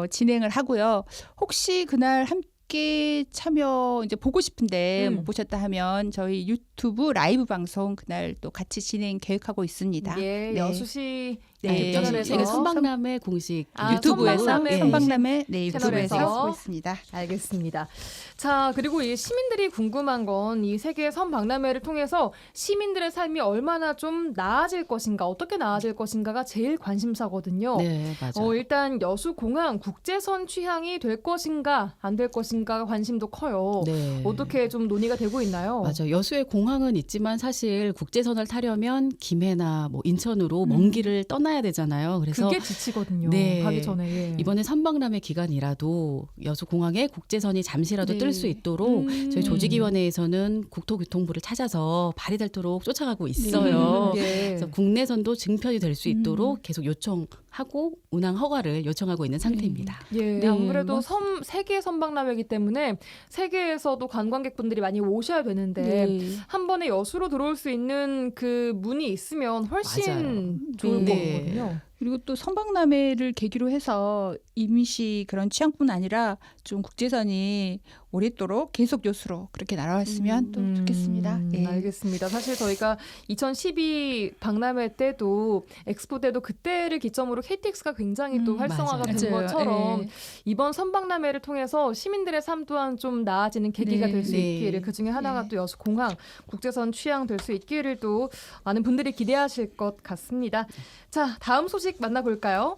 진행을 하고요. 혹시 그날 함께 참여 이제 보고 싶은데 못 보셨다 하면 저희 유튜브 라이브 방송 그날 또 같이 진행 계획하고 있습니다.
예,
네.
여수시
네.
채널에서
선박람회 공식
유튜브에서
선박람회
선박람회 네, 유튜브에서
채널에서.
하고 있습니다.
알겠습니다. 자, 그리고 이 시민들이 궁금한 건 이 세계 선박람회를 통해서 시민들의 삶이 얼마나 좀 나아질 것인가, 어떻게 나아질 것인가가 제일 관심사거든요.
네, 맞아요.
일단 여수공항 국제선 취향이 될 것인가, 안 될 것인가 관심도 커요.
네.
어떻게 좀 논의가 되고 있나요?
맞아. 여수에 공항은 있지만 사실 국제선을 타려면 김해나 뭐 인천으로 먼 길을 떠나야 되잖아요. 그래서
그게 지치거든요.
네.
가기 전에. 예.
이번에 선박람회 기간이라도 여수 공항에 국제선이 잠시라도
네.
뜰 수 있도록 저희
음.
조직위원회에서는 국토교통부를 찾아서 발이 닳도록 쫓아가고 있어요.
예.
그래서 국내선도 증편이 될 수 있도록 계속 요청하고 운항 허가를 요청하고 있는 상태입니다.
예,
네,
아무래도 세계 선박람회이기 때문에 세계에서도 관광객분들이 많이 오셔야 되는데
네.
한 번에 여수로 들어올 수 있는 그 문이 있으면 훨씬
맞아요.
좋을
네.
거거든요.
그리고 또 선박람회를 계기로 해서 임시 그런 취향뿐 아니라 좀 국제선이 오랫도록 계속 여수로 그렇게 날아왔으면 또 좋겠습니다. 예.
알겠습니다. 사실 저희가 2012 박람회 때도 엑스포 때도 그때를 기점으로 KTX가 굉장히 또 활성화가
맞아요.
된
맞아요.
것처럼
예.
이번 선박람회를 통해서 시민들의 삶 또한 좀 나아지는 계기가
네.
될 수
네.
있기를 그중에 하나가
네.
또 여수 공항 국제선 취향 될 수 있기를 또 많은 분들이 기대하실 것 같습니다. 자, 다음 소식 만나볼까요?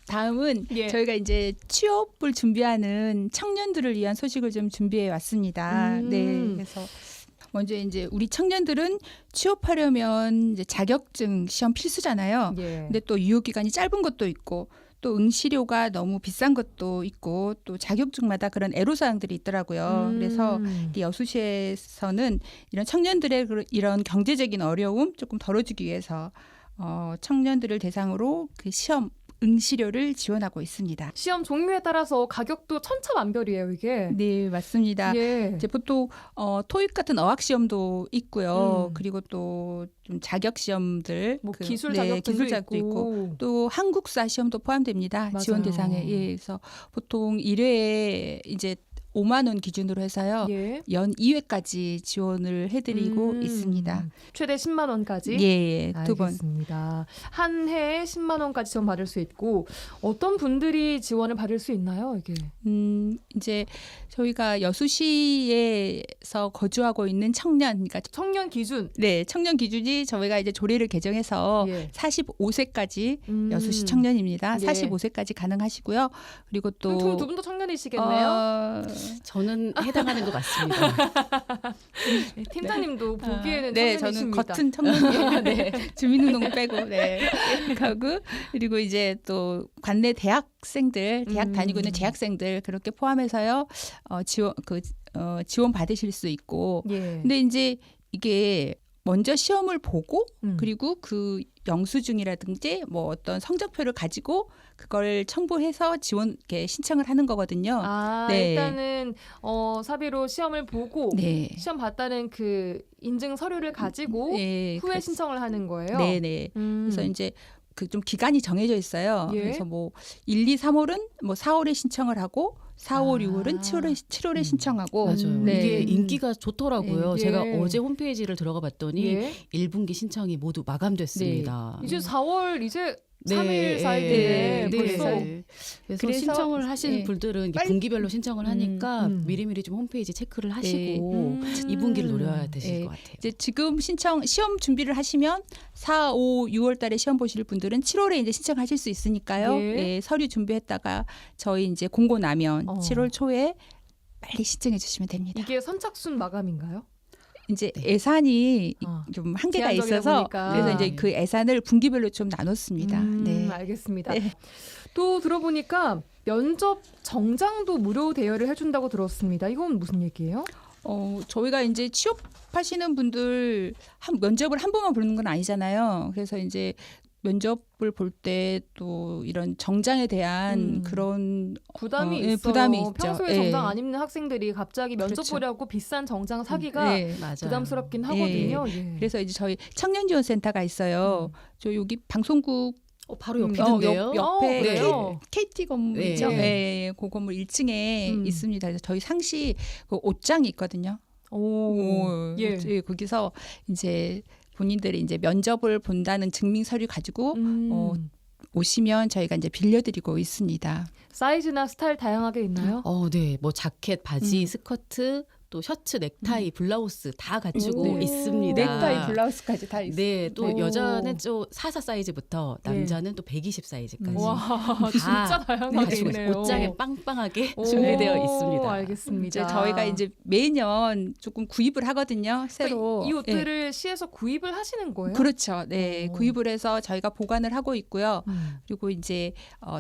다음은
예.
저희가 이제 취업을 준비하는 청년들을 위한 소식을 좀 준비해 왔습니다. 네, 그래서 먼저 이제 우리 청년들은 취업하려면 이제 자격증 시험 필수잖아요.
예.
근데 또 유효 기간이 짧은 것도 있고 또 응시료가 너무 비싼 것도 있고 또 자격증마다 그런 애로사항들이 있더라고요. 그래서 이 여수시에서는 이런 청년들의 이런 경제적인 어려움 조금 덜어주기 위해서 청년들을 대상으로 그 시험 응시료를 지원하고 있습니다.
시험 종류에 따라서 가격도 천차만별이에요, 이게.
네, 맞습니다.
예.
이제 보통 토익 같은 어학 시험도 있고요.
음.
그리고 또 좀 자격 시험들,
뭐 기술 자격증도
기술 자격도 있고 또 한국사 시험도 포함됩니다.
맞아요.
지원 대상에. 예, 그래서 보통 1회에 이제 5만 원 기준으로 해서요.
예.
연 2회까지 지원을 해드리고 있습니다.
최대 10만 원까지.
예, 두 번.
알겠습니다. 한 해에 10만 원까지 지원 받을 수 있고 어떤 분들이 지원을 받을 수 있나요, 이게?
이제 저희가 여수시에서 거주하고 있는 청년, 그러니까
청년 기준.
네, 청년 기준이 저희가 이제 조례를 개정해서
예.
45세까지 여수시 청년입니다.
예.
45세까지 가능하시고요. 그리고 또
두 분 다 청년이시겠네요.
저는 해당하는 것 같습니다.
네, 팀장님도 보기에는
네,
청년이십니다.
저는 겉은 청년이에요. 네, 주민등록 빼고 네, 가고 그리고 이제 또 관내 대학생들, 대학 다니고 있는 재학생들 그렇게 포함해서요 지원 받으실 수 있고.
예.
근데 이제 이게 먼저 시험을 보고
그리고
그리고 그 영수증이라든지 뭐 어떤 성적표를 가지고 그걸 첨부해서 지원 이렇게 신청을 하는 거거든요. 네.
일단은 사비로 시험을 보고
네.
시험 봤다는 그 인증 서류를 가지고
네,
후에 신청을 하는 거예요.
네네. 그래서 이제 그 좀 기간이 정해져 있어요.
예.
그래서 뭐 1, 2, 3월은 뭐 4월에 신청을 하고 4, 5, 6월은 7월에 신청하고.
맞아요.
네.
이게 인기가 좋더라고요.
예.
제가 어제 홈페이지를 들어가 봤더니
예.
1분기 신청이 모두 마감됐습니다.
이제 4월 이제
네,
3일 사이인데
네,
벌써
네. 그래서
그래서,
신청을 하시는
예.
분들은 이게
빨리-
분기별로 신청을 하니까
음.
좀 홈페이지 체크를 하시고
네.
2분기를 노려야 되실
네.
것 같아요.
이제 지금 시험 준비를 하시면 4, 5, 6월 달에 시험 보실 분들은 7월에 이제 신청하실 수 있으니까요.
예.
예, 서류 준비했다가 저희 이제 공고 나면 7월 초에 빨리 신청해 주시면 됩니다.
이게 선착순 마감인가요?
이제 예산이
어.
좀 한계가
제한적이다
있어서
보니까.
그래서 이제 그 예산을 분기별로 좀 나눴습니다. 네.
알겠습니다.
네.
또 들어보니까 면접 정장도 무료 대여를 해준다고 들었습니다. 이건 무슨 얘기예요?
저희가 이제 취업하시는 분들 면접을 한 번만 보는 건 아니잖아요. 그래서 이제 면접을 볼 때 또 이런 정장에 대한 그런
부담이
예,
있어.
부담이 있죠.
평소에
예.
정장 안 입는 학생들이 갑자기 면접
그렇죠.
보려고 비싼 정장 사기가
네.
맞아요.
부담스럽긴 하거든요. 예.
그래서 이제 저희 청년지원센터가 있어요. 저 여기 방송국
바로 옆이던데요.
옆에
네. 그래요?
KT 건물이죠.
네.
네. 그 건물 1층에 있습니다. 그래서 저희 상시 그 옷장이 있거든요.
예.
예, 거기서 이제 본인들이 이제 면접을 본다는 증명 서류 가지고 오시면 저희가 이제 빌려드리고 있습니다.
사이즈나 스타일 다양하게 있나요?
네. 뭐 자켓, 바지, 스커트, 또 셔츠, 넥타이, 블라우스 다 갖추고
오.
있습니다.
넥타이, 블라우스까지 다 있어요.
네, 또
오.
여자는 또 44 사이즈부터 남자는 또 120 사이즈까지
와, 진짜 다양하게
가지고
있네요.
있어요. 옷장에 빵빵하게
오,
준비되어 있습니다.
알겠습니다.
이제 저희가 이제 매년 조금 구입을 하거든요. 새로.
이 옷들을 시에서 구입을 하시는 거예요?
그렇죠. 네,
오.
구입을 해서 저희가 보관을 하고 있고요. 그리고 이제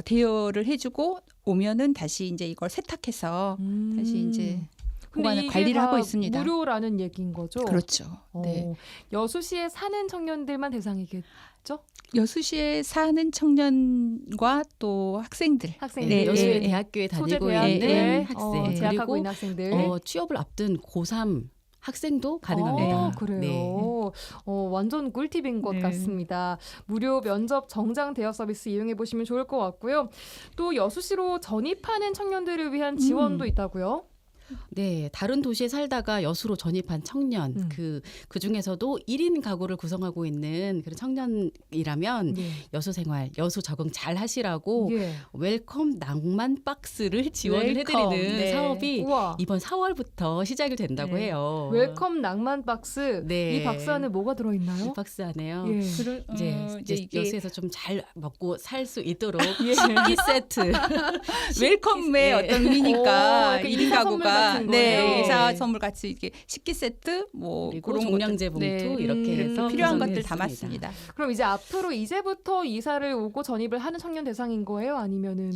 대여를 해주고 오면은 다시 이제 이걸 세탁해서 다시 이제
근데
보관을
이게
관리를
다
하고 있습니다.
무료라는 얘기인 거죠?
그렇죠. 네.
여수시에 사는 청년들만 대상이겠죠?
여수시에 사는 청년과 또 학생들.
학생들.
네,
여수의
네.
대학교에
소재
다니고
대학들,
있는 학생
재학하고
그리고
있는 학생들.
취업을 앞둔 고3 학생도 가능합니다.
그래요.
네.
완전 꿀팁인 것
네.
같습니다. 무료 면접 정장 대여 서비스 이용해 보시면 좋을 것 같고요. 또 여수시로 전입하는 청년들을 위한 지원도 있다고요?
네, 다른 도시에 살다가 여수로 전입한 청년, 그 중에서도 1인 가구를 구성하고 있는 그런 청년이라면 여수 생활, 여수 적응 잘 하시라고 웰컴 낭만 박스를 지원을
웰컴.
해드리는
네.
사업이
우와.
이번 4월부터 시작이 된다고
네.
해요.
웰컴 낭만 박스.
네.
이 박스 안에 뭐가 들어있나요?
이 박스 안에요.
예.
이제
이게
여수에서 좀 잘 먹고 살 수 있도록
예.
식기 세트.
웰컴의
예.
어떤 의미니까
그
1인
인사 선물
가구가
같은 거예요.
네, 인사 선물 같이 이렇게 식기 세트 뭐
그리고
그런
종량제
것들,
봉투 이렇게 해서
필요한
구성을
것들
했습니다.
담았습니다.
그럼 이제부터 이사를 오고 전입을 하는 청년 대상인 거예요? 아니면은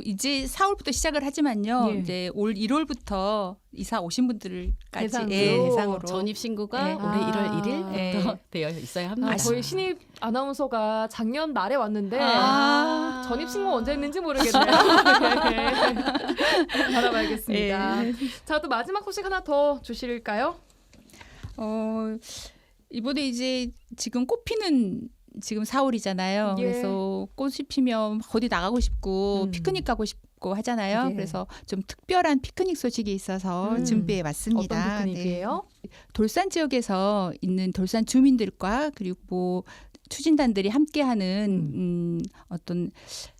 이제 4월부터 시작을 하지만요.
예.
이제 올 1월부터 이사 오신 분들까지
대상으로.
대상으로
전입 신고가
네.
올해 1월 1일부터
네.
되어 있어야 합니다.
저희 신입 아나운서가 작년 말에 왔는데
아.
전입 신고 언제 했는지 모르겠네요. 알아봐야겠습니다. 자, 또 마지막 소식 하나 더 주실까요?
이번에 이제 지금 꽃 피는 지금 4월이잖아요.
예.
그래서 꽃이 피면 어디 나가고 싶고 피크닉 가고 싶고 있고 하잖아요.
네.
그래서 좀 특별한 피크닉 소식이 있어서 준비해봤습니다.
어떤 피크닉이에요?
네. 돌산 지역에서 있는 돌산 주민들과 그리고 뭐 추진단들이 함께하는 어떤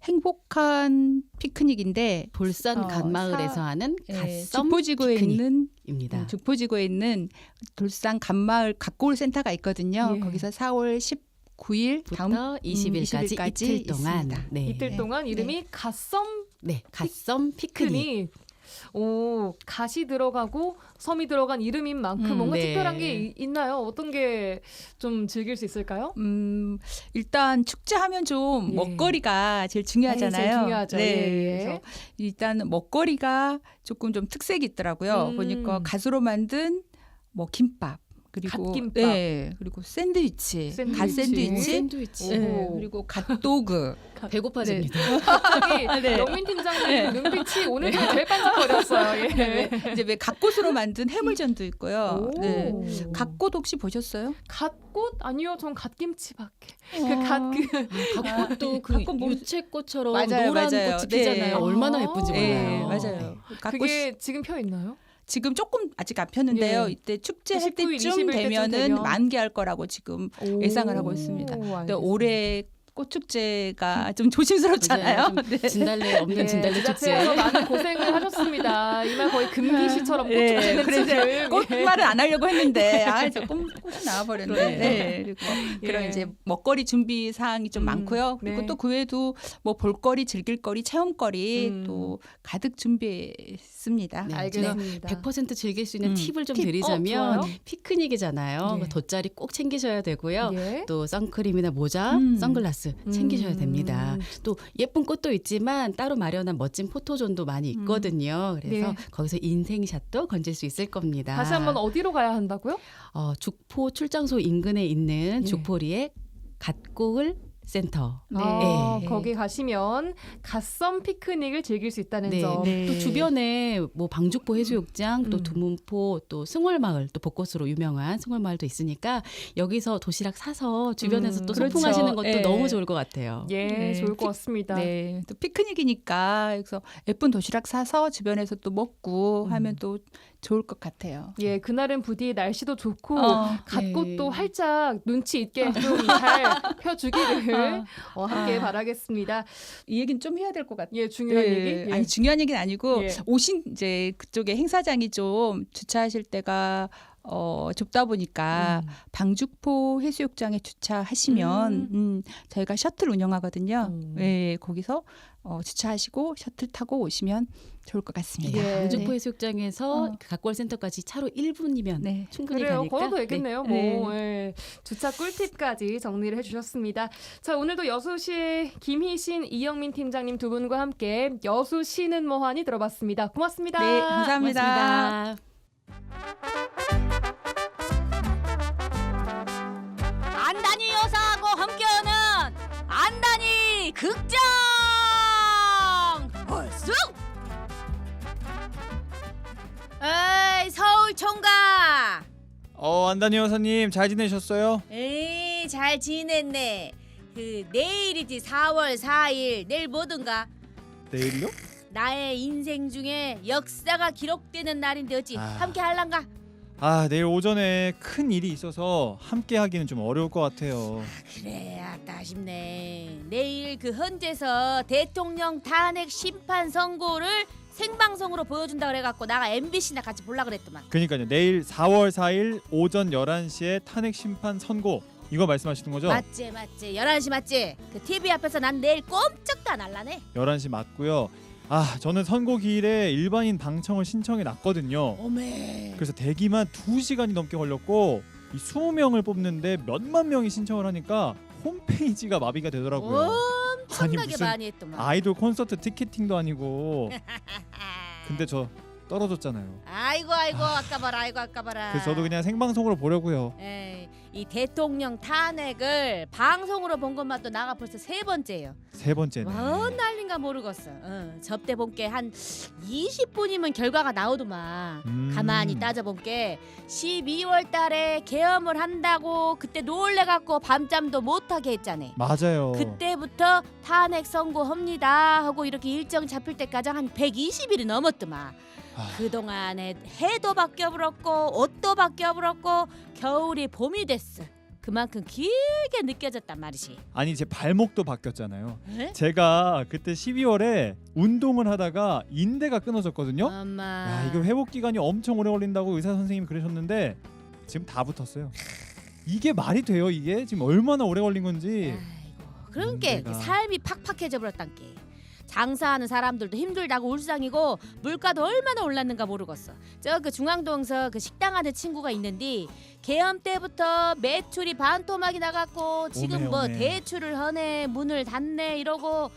행복한 피크닉인데
돌산 간마을에서 하는 갓섬
죽포지구에 있는
피크닉입니다.
죽포지구에 있는 돌산 간마을 갓골 센터가 있거든요.
예.
거기서 4월 19일
부터
다음
20일까지
20일까지
이틀 동안
있습니다.
네.
이틀 동안 이름이 갓섬
네, 갓섬 피크닉.
피크닉. 오, 갓이 들어가고 섬이 들어간 이름인 만큼 뭔가
네.
특별한 게 있나요? 어떤 게 좀 즐길 수 있을까요?
일단 축제하면 좀
예.
먹거리가 제일 중요하잖아요.
제일 중요하죠.
네.
예.
그래서 일단 먹거리가 조금 좀 특색이 있더라고요. 보니까 갓으로 만든 뭐 김밥 그리고
갓김밥.
네. 그리고 샌드위치. 갓 샌드위치.
샌드위치.
네.
오.
그리고 갓도그.
배고파집니다.
갑자기
네.
영민 팀장님 눈빛이 오늘도 제일 반짝거렸어요. 예.
네. 이제 왜 갓꽃으로 만든 해물전도 있고요.
오.
네. 갓꽃 혹시 보셨어요?
갓꽃? 아니요, 전 갓김치밖에.
갓꽃도 그
갓꽃
유채꽃처럼
맞아요,
노란
맞아요.
꽃이 피잖아요.
네.
얼마나 예쁜지
네,
몰라요.
맞아요. 갓꽃
그게 지금 펴 있나요?
지금 조금 아직 안 폈는데요.
예.
이때 축제할
19일,
때쯤
20일 때쯤
되면은
되면.
만개할 거라고 지금 예상을 하고 있습니다. 근데 올해 꽃축제가 좀 조심스럽잖아요.
좀 진달래 없는
네,
진달래 축제.
제작진에서 많은 고생을 하셨습니다. 이말 거의 금기시처럼
네,
꽃축제는
그래서
지금.
꽃말을 안 하려고 했는데 조금 꽃이 나와버렸네.
그러네요.
네, 그리고
예.
그런 이제 먹거리 준비 사항이 좀 많고요. 그리고
네.
또 그 외에도 뭐 볼거리, 즐길거리, 체험거리 또 가득 준비했습니다.
네,
알겠습니다.
100% 즐길 수 있는 팁을 좀
팁.
드리자면
좋아요.
피크닉이잖아요.
예.
돗자리 꼭 챙기셔야 되고요.
예.
또 선크림이나 모자, 선글라스 챙기셔야 됩니다. 또 예쁜 꽃도 있지만 따로 마련한 멋진 포토존도 많이 있거든요. 그래서
네.
거기서 인생샷도 건질 수 있을 겁니다.
다시 한번 어디로 가야 한다고요?
죽포 출장소 인근에 있는
예.
죽포리의 갓골 센터.
네.
거기 가시면 갓섬 피크닉을 즐길 수 있다는
네.
점.
네.
또 주변에 뭐 방죽포 해수욕장, 또
음.
두문포, 또 승월마을, 또 벚꽃으로 유명한 승월마을도 있으니까 여기서 도시락 사서 주변에서 또
그렇죠.
소풍하시는 것도
네.
너무 좋을 것 같아요.
예,
네.
좋을 것 같습니다.
네, 또 피크닉이니까 그래서 예쁜 도시락 사서 주변에서 또 먹고 하면 또 좋을 것 같아요.
예, 그날은 부디 날씨도 좋고 갓꽃도
네.
활짝 눈치 있게 좀 잘 펴주기를 함께 바라겠습니다.
이 얘기는 좀 해야 될 것 같아요.
예, 중요한 얘기. 예.
아니 중요한 얘기는 아니고
예.
오신 이제 그쪽에 행사장이 좀 주차하실 때가 좁다 보니까 방죽포 해수욕장에 주차하시면 저희가 셔틀 운영하거든요. 예, 거기서 주차하시고 셔틀 타고 오시면 좋을 것 같습니다.
예.
방죽포
네.
해수욕장에서 그 갓골센터까지 차로 1분이면
네.
충분히
그래요.
가니까.
걸어도 되겠네요.
네.
뭐 예. 주차 꿀팁까지 정리를 해주셨습니다. 자, 오늘도 여수시의 김희신, 이영민 팀장님 두 분과 함께 여수시는 뭐하니 들어봤습니다. 고맙습니다.
네, 감사합니다.
안다니 여사하고 함께하는 안다니 극장 헐쑥 에이 서울 총각
안다니 여사님 잘 지내셨어요?
에이 잘 지냈네 그 내일이지 4월 4일 내일 뭐든가
내일요?
나의 인생 중에 역사가 기록되는 날인데 어찌 함께 할란가
내일 오전에 큰 일이 있어서 함께 하기는 좀 어려울 것 같아요.
그래 아쉽네 내일 그 헌재서 대통령 탄핵 심판 선고를 생방송으로 보여준다 그래갖고 나가 MBC나 같이 볼라 그랬더만
그러니까요. 내일 4월 4일 오전 11시에 탄핵 심판 선고 이거 말씀하시는 거죠?
맞지 11시 맞지 그 TV 앞에서 난 내일 꼼짝도 안 할라네
11시 맞고요. 저는 선고 기일에 일반인 방청을 신청해 놨거든요.
어메
그래서 대기만 2시간이 넘게 걸렸고 이 20명을 뽑는데 몇만 명이 신청을 하니까 홈페이지가 마비가 되더라고요.
엄청나게
무슨
많이 했더만
아이돌 콘서트 티켓팅도 아니고 근데 저 떨어졌잖아요.
아이고 아까봐라
그래서 저도 그냥 생방송으로 보려고요.
에이,
이 대통령 탄핵을 방송으로 본 것만 또 나가 벌써 3번째예요.
세 번째네.
뭔 난린가 모르겠어. 접대 본게 한 20분이면 결과가 나오더만. 가만히 따져본게 12월 달에 계엄을 한다고 그때 놀래갖고 밤잠도 못하게 했잖아.
맞아요.
그때부터 탄핵 선고합니다 하고 이렇게 일정 잡힐 때까지 한 120일이 넘었더만. 그동안에 해도 바뀌어버렸고 옷도 바뀌어버렸고 겨울이 봄이 됐어. 그만큼 길게 느껴졌단 말이지.
아니 제 발목도 바뀌었잖아요.
에?
제가 그때 12월에 운동을 하다가 인대가 끊어졌거든요.
엄마.
야, 이거 회복 기간이 엄청 오래 걸린다고 의사 선생님이 그러셨는데 지금 다 붙었어요. 이게 말이 돼요? 이게 지금 얼마나 오래 걸린 건지.
그런 게
문제가.
삶이 팍팍해져 버렸단 게. 장사하는 사람들도 힘들다고 울상이고 물가도 얼마나 올랐는가 모르겠어. 저 그 중앙동서 그 식당 하는 친구가 있는데 계엄 때부터 매출이 반토막이 나갔고 지금
오네,
뭐
오네.
대출을 하네 문을 닫네 이러고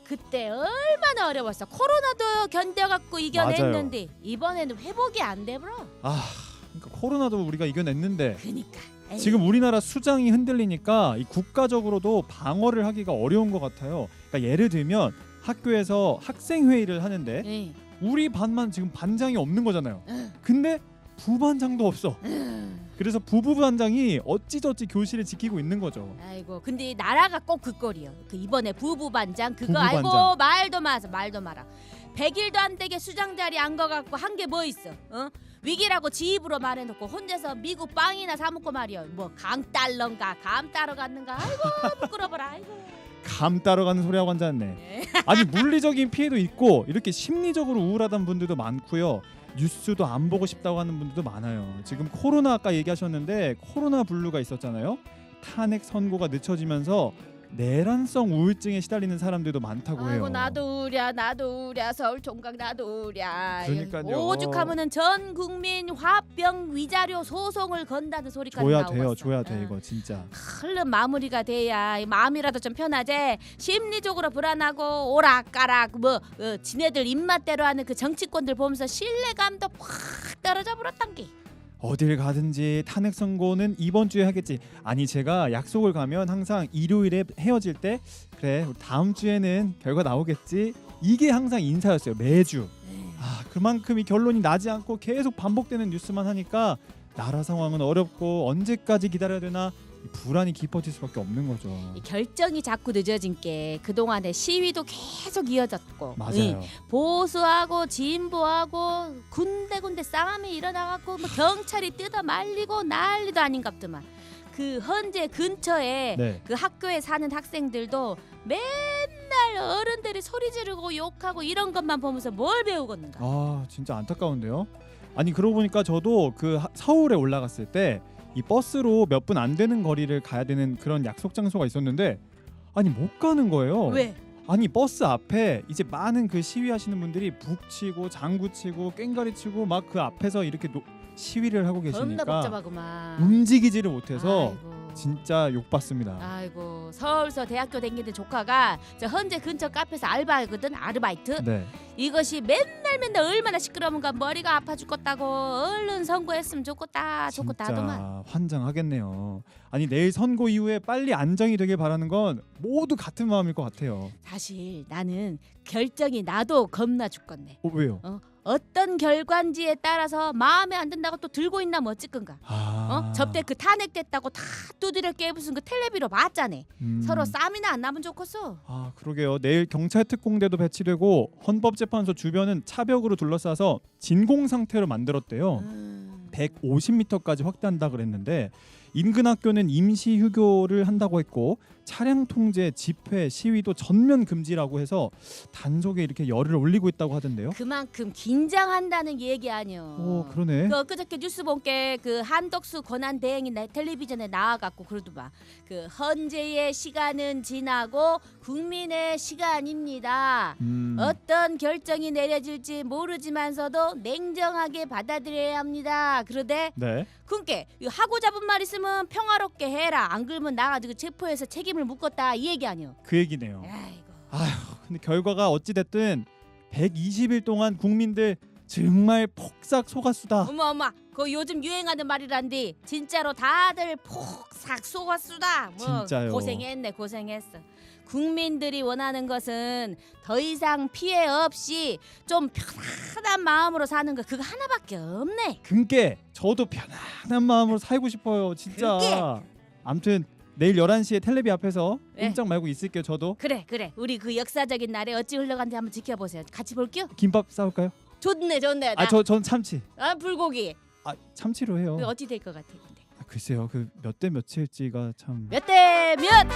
그때 얼마나 어려웠어. 코로나도 견뎌갖고 이겨냈는데 이번에는 회복이 안 돼버려.
그러니까 코로나도 우리가 이겨냈는데
그니까. 에이.
지금 우리나라 수장이 흔들리니까 이 국가적으로도 방어를 하기가 어려운 것 같아요. 그러니까 예를 들면 학교에서 학생 회의를 하는데
에이.
우리 반만 지금 반장이 없는 거잖아요. 근데 부반장도 없어. 그래서 부부반장이 어찌저찌 교실을 지키고 있는 거죠.
아이고 근데 나라가 꼭 그 꼴이요. 그 이번에 부부반장 그거
부부반장.
알고 말도 마라. 100일도 안 되게 수장 자리 안 가갖고 한 게 뭐 있어? 위기라고 지 입으로 말해놓고 혼자서 미국 빵이나 사 먹고 말이요. 뭐 강달런가 감 따러 갔는가. 아이고 부끄러워라. 아이고.
감 따러 가는 소리하고 앉았네. 아니 물리적인 피해도 있고 이렇게 심리적으로 우울하다는 분들도 많고요. 뉴스도 안 보고 싶다고 하는 분들도 많아요. 지금 코로나 아까 얘기하셨는데 코로나 블루가 있었잖아요. 탄핵 선고가 늦춰지면서 내란성 우울증에 시달리는 사람들도 많다고 해요.
아이고 나도 우랴 서울 총각 나도 우랴.
그러니까요.
오죽하면은 전 국민 화병 위자료 소송을 건다는 소리까지 나오고
줘야 돼 이거 진짜.
얼른 마무리가 돼야 마음이라도 좀 편하지. 심리적으로 불안하고 오락가락 지네들 입맛대로 하는 그 정치권들 보면서 신뢰감도 확 떨어져 버렸단 게.
어딜 가든지 탄핵 선고는 이번 주에 하겠지. 아니 제가 약속을 가면 항상 일요일에 헤어질 때 그래 우리 다음 주에는 결과 나오겠지. 이게 항상 인사였어요 매주. 그만큼 이 결론이 나지 않고 계속 반복되는 뉴스만 하니까 나라 상황은 어렵고 언제까지 기다려야 되나 불안이 깊어질 수밖에 없는 거죠.
이 결정이 자꾸 늦어진 게 그동안에 시위도 계속 이어졌고
맞아요.
보수하고 진보하고 군데군데 싸움이 일어나갖고 뭐 경찰이 뜯어 말리고 난리도 아닌갑더만. 그 현재 근처에
네.
그 학교에 사는 학생들도 맨날 어른들이 소리 지르고 욕하고 이런 것만 보면서 뭘 배우겠는가.
진짜 안타까운데요. 아니 그러고 보니까 저도 그 서울에 올라갔을 때 이 버스로 몇 분 안 되는 거리를 가야 되는 그런 약속 장소가 있었는데 아니 못 가는 거예요.
왜?
아니 버스 앞에 이제 많은 그 시위하시는 분들이 북치고 장구치고 꽹가리치고 막 그 앞에서 이렇게 시위를 하고
겁나
계시니까
복잡하구만.
움직이지를 못해서
아이고.
진짜 욕받습니다.
아이고 서울서 대학교 다니는 조카가 저 현재 근처 카페에서 알바하거든. 아르바이트.
네.
이것이 맨날 얼마나 시끄러운가 머리가 아파 죽겠다고. 얼른 선고했으면 좋겠다 하더만.
진짜 환장하겠네요. 아니 내일 선고 이후에 빨리 안정이 되길 바라는 건 모두 같은 마음일 것 같아요.
사실 나는 결정이 나도 겁나 죽겠네.
왜요?
어떤 결과인지에 따라서 마음에 안 든다고 또 들고 있나 뭐 어찌 건가. 접대 그 탄핵됐다고 다 두드려 깨부순 그 텔레비로 봤잖아. 서로 싸움이나 안 나면 좋겠어.
그러게요. 내일 경찰 특공대도 배치되고 헌법재판소 주변은 차벽으로 둘러싸서 진공 상태로 만들었대요. 150m까지 확대한다 그랬는데 인근 학교는 임시 휴교를 한다고 했고 차량 통제, 집회, 시위도 전면 금지라고 해서 단속에 이렇게 열을 올리고 있다고 하던데요.
그만큼 긴장한다는 얘기 아니요.
그러네.
그 엊그저께 뉴스 본게 그 한덕수 권한 대행이 텔레비전에 나와갖고 그러더만. 그 헌재의 시간은 지나고 국민의 시간입니다. 어떤 결정이 내려질지 모르지만서도 냉정하게 받아들여야 합니다. 그러대.
네.
그러니까 하고 잡은 말 있으면 평화롭게 해라. 안 그러면 나가지고 체포해서 책임을 묻겠다 이 얘기 아니요.
그 얘기네요. 근데 결과가 어찌 됐든 120일 동안 국민들 정말 폭삭 속았수다.
어머 그 요즘 유행하는 말이란디 진짜로 다들 폭 싹 속았수다.
진짜요.
고생했네 고생했어. 국민들이 원하는 것은 더 이상 피해 없이 좀 편안한 마음으로 사는 거 그거 하나밖에 없네.
금께 저도 편안한 마음으로 살고 싶어요. 진짜.
금께.
아무튼 내일 11시에 텔레비 앞에서
네.
꼼짝 말고 있을게요. 저도.
그래 우리 그 역사적인 날에 어찌 흘러간지 한번 지켜보세요. 같이 볼게요.
김밥 싸울까요?
좋네.
전 참치.
불고기.
참치로 해요.
그 어찌 될 것 같아 근데.
글쎄요. 그 몇 대 몇일지가 참.
몇 대 몇?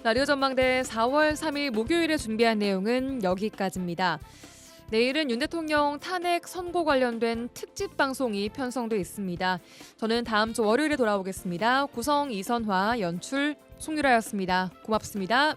라디오 전망대 4월 3일 목요일에 준비한 내용은 여기까지입니다. 내일은 윤 대통령 탄핵 선고 관련된 특집 방송이 편성돼 있습니다. 저는 다음 주 월요일에 돌아오겠습니다. 구성 이선화, 연출 송유라였습니다. 고맙습니다.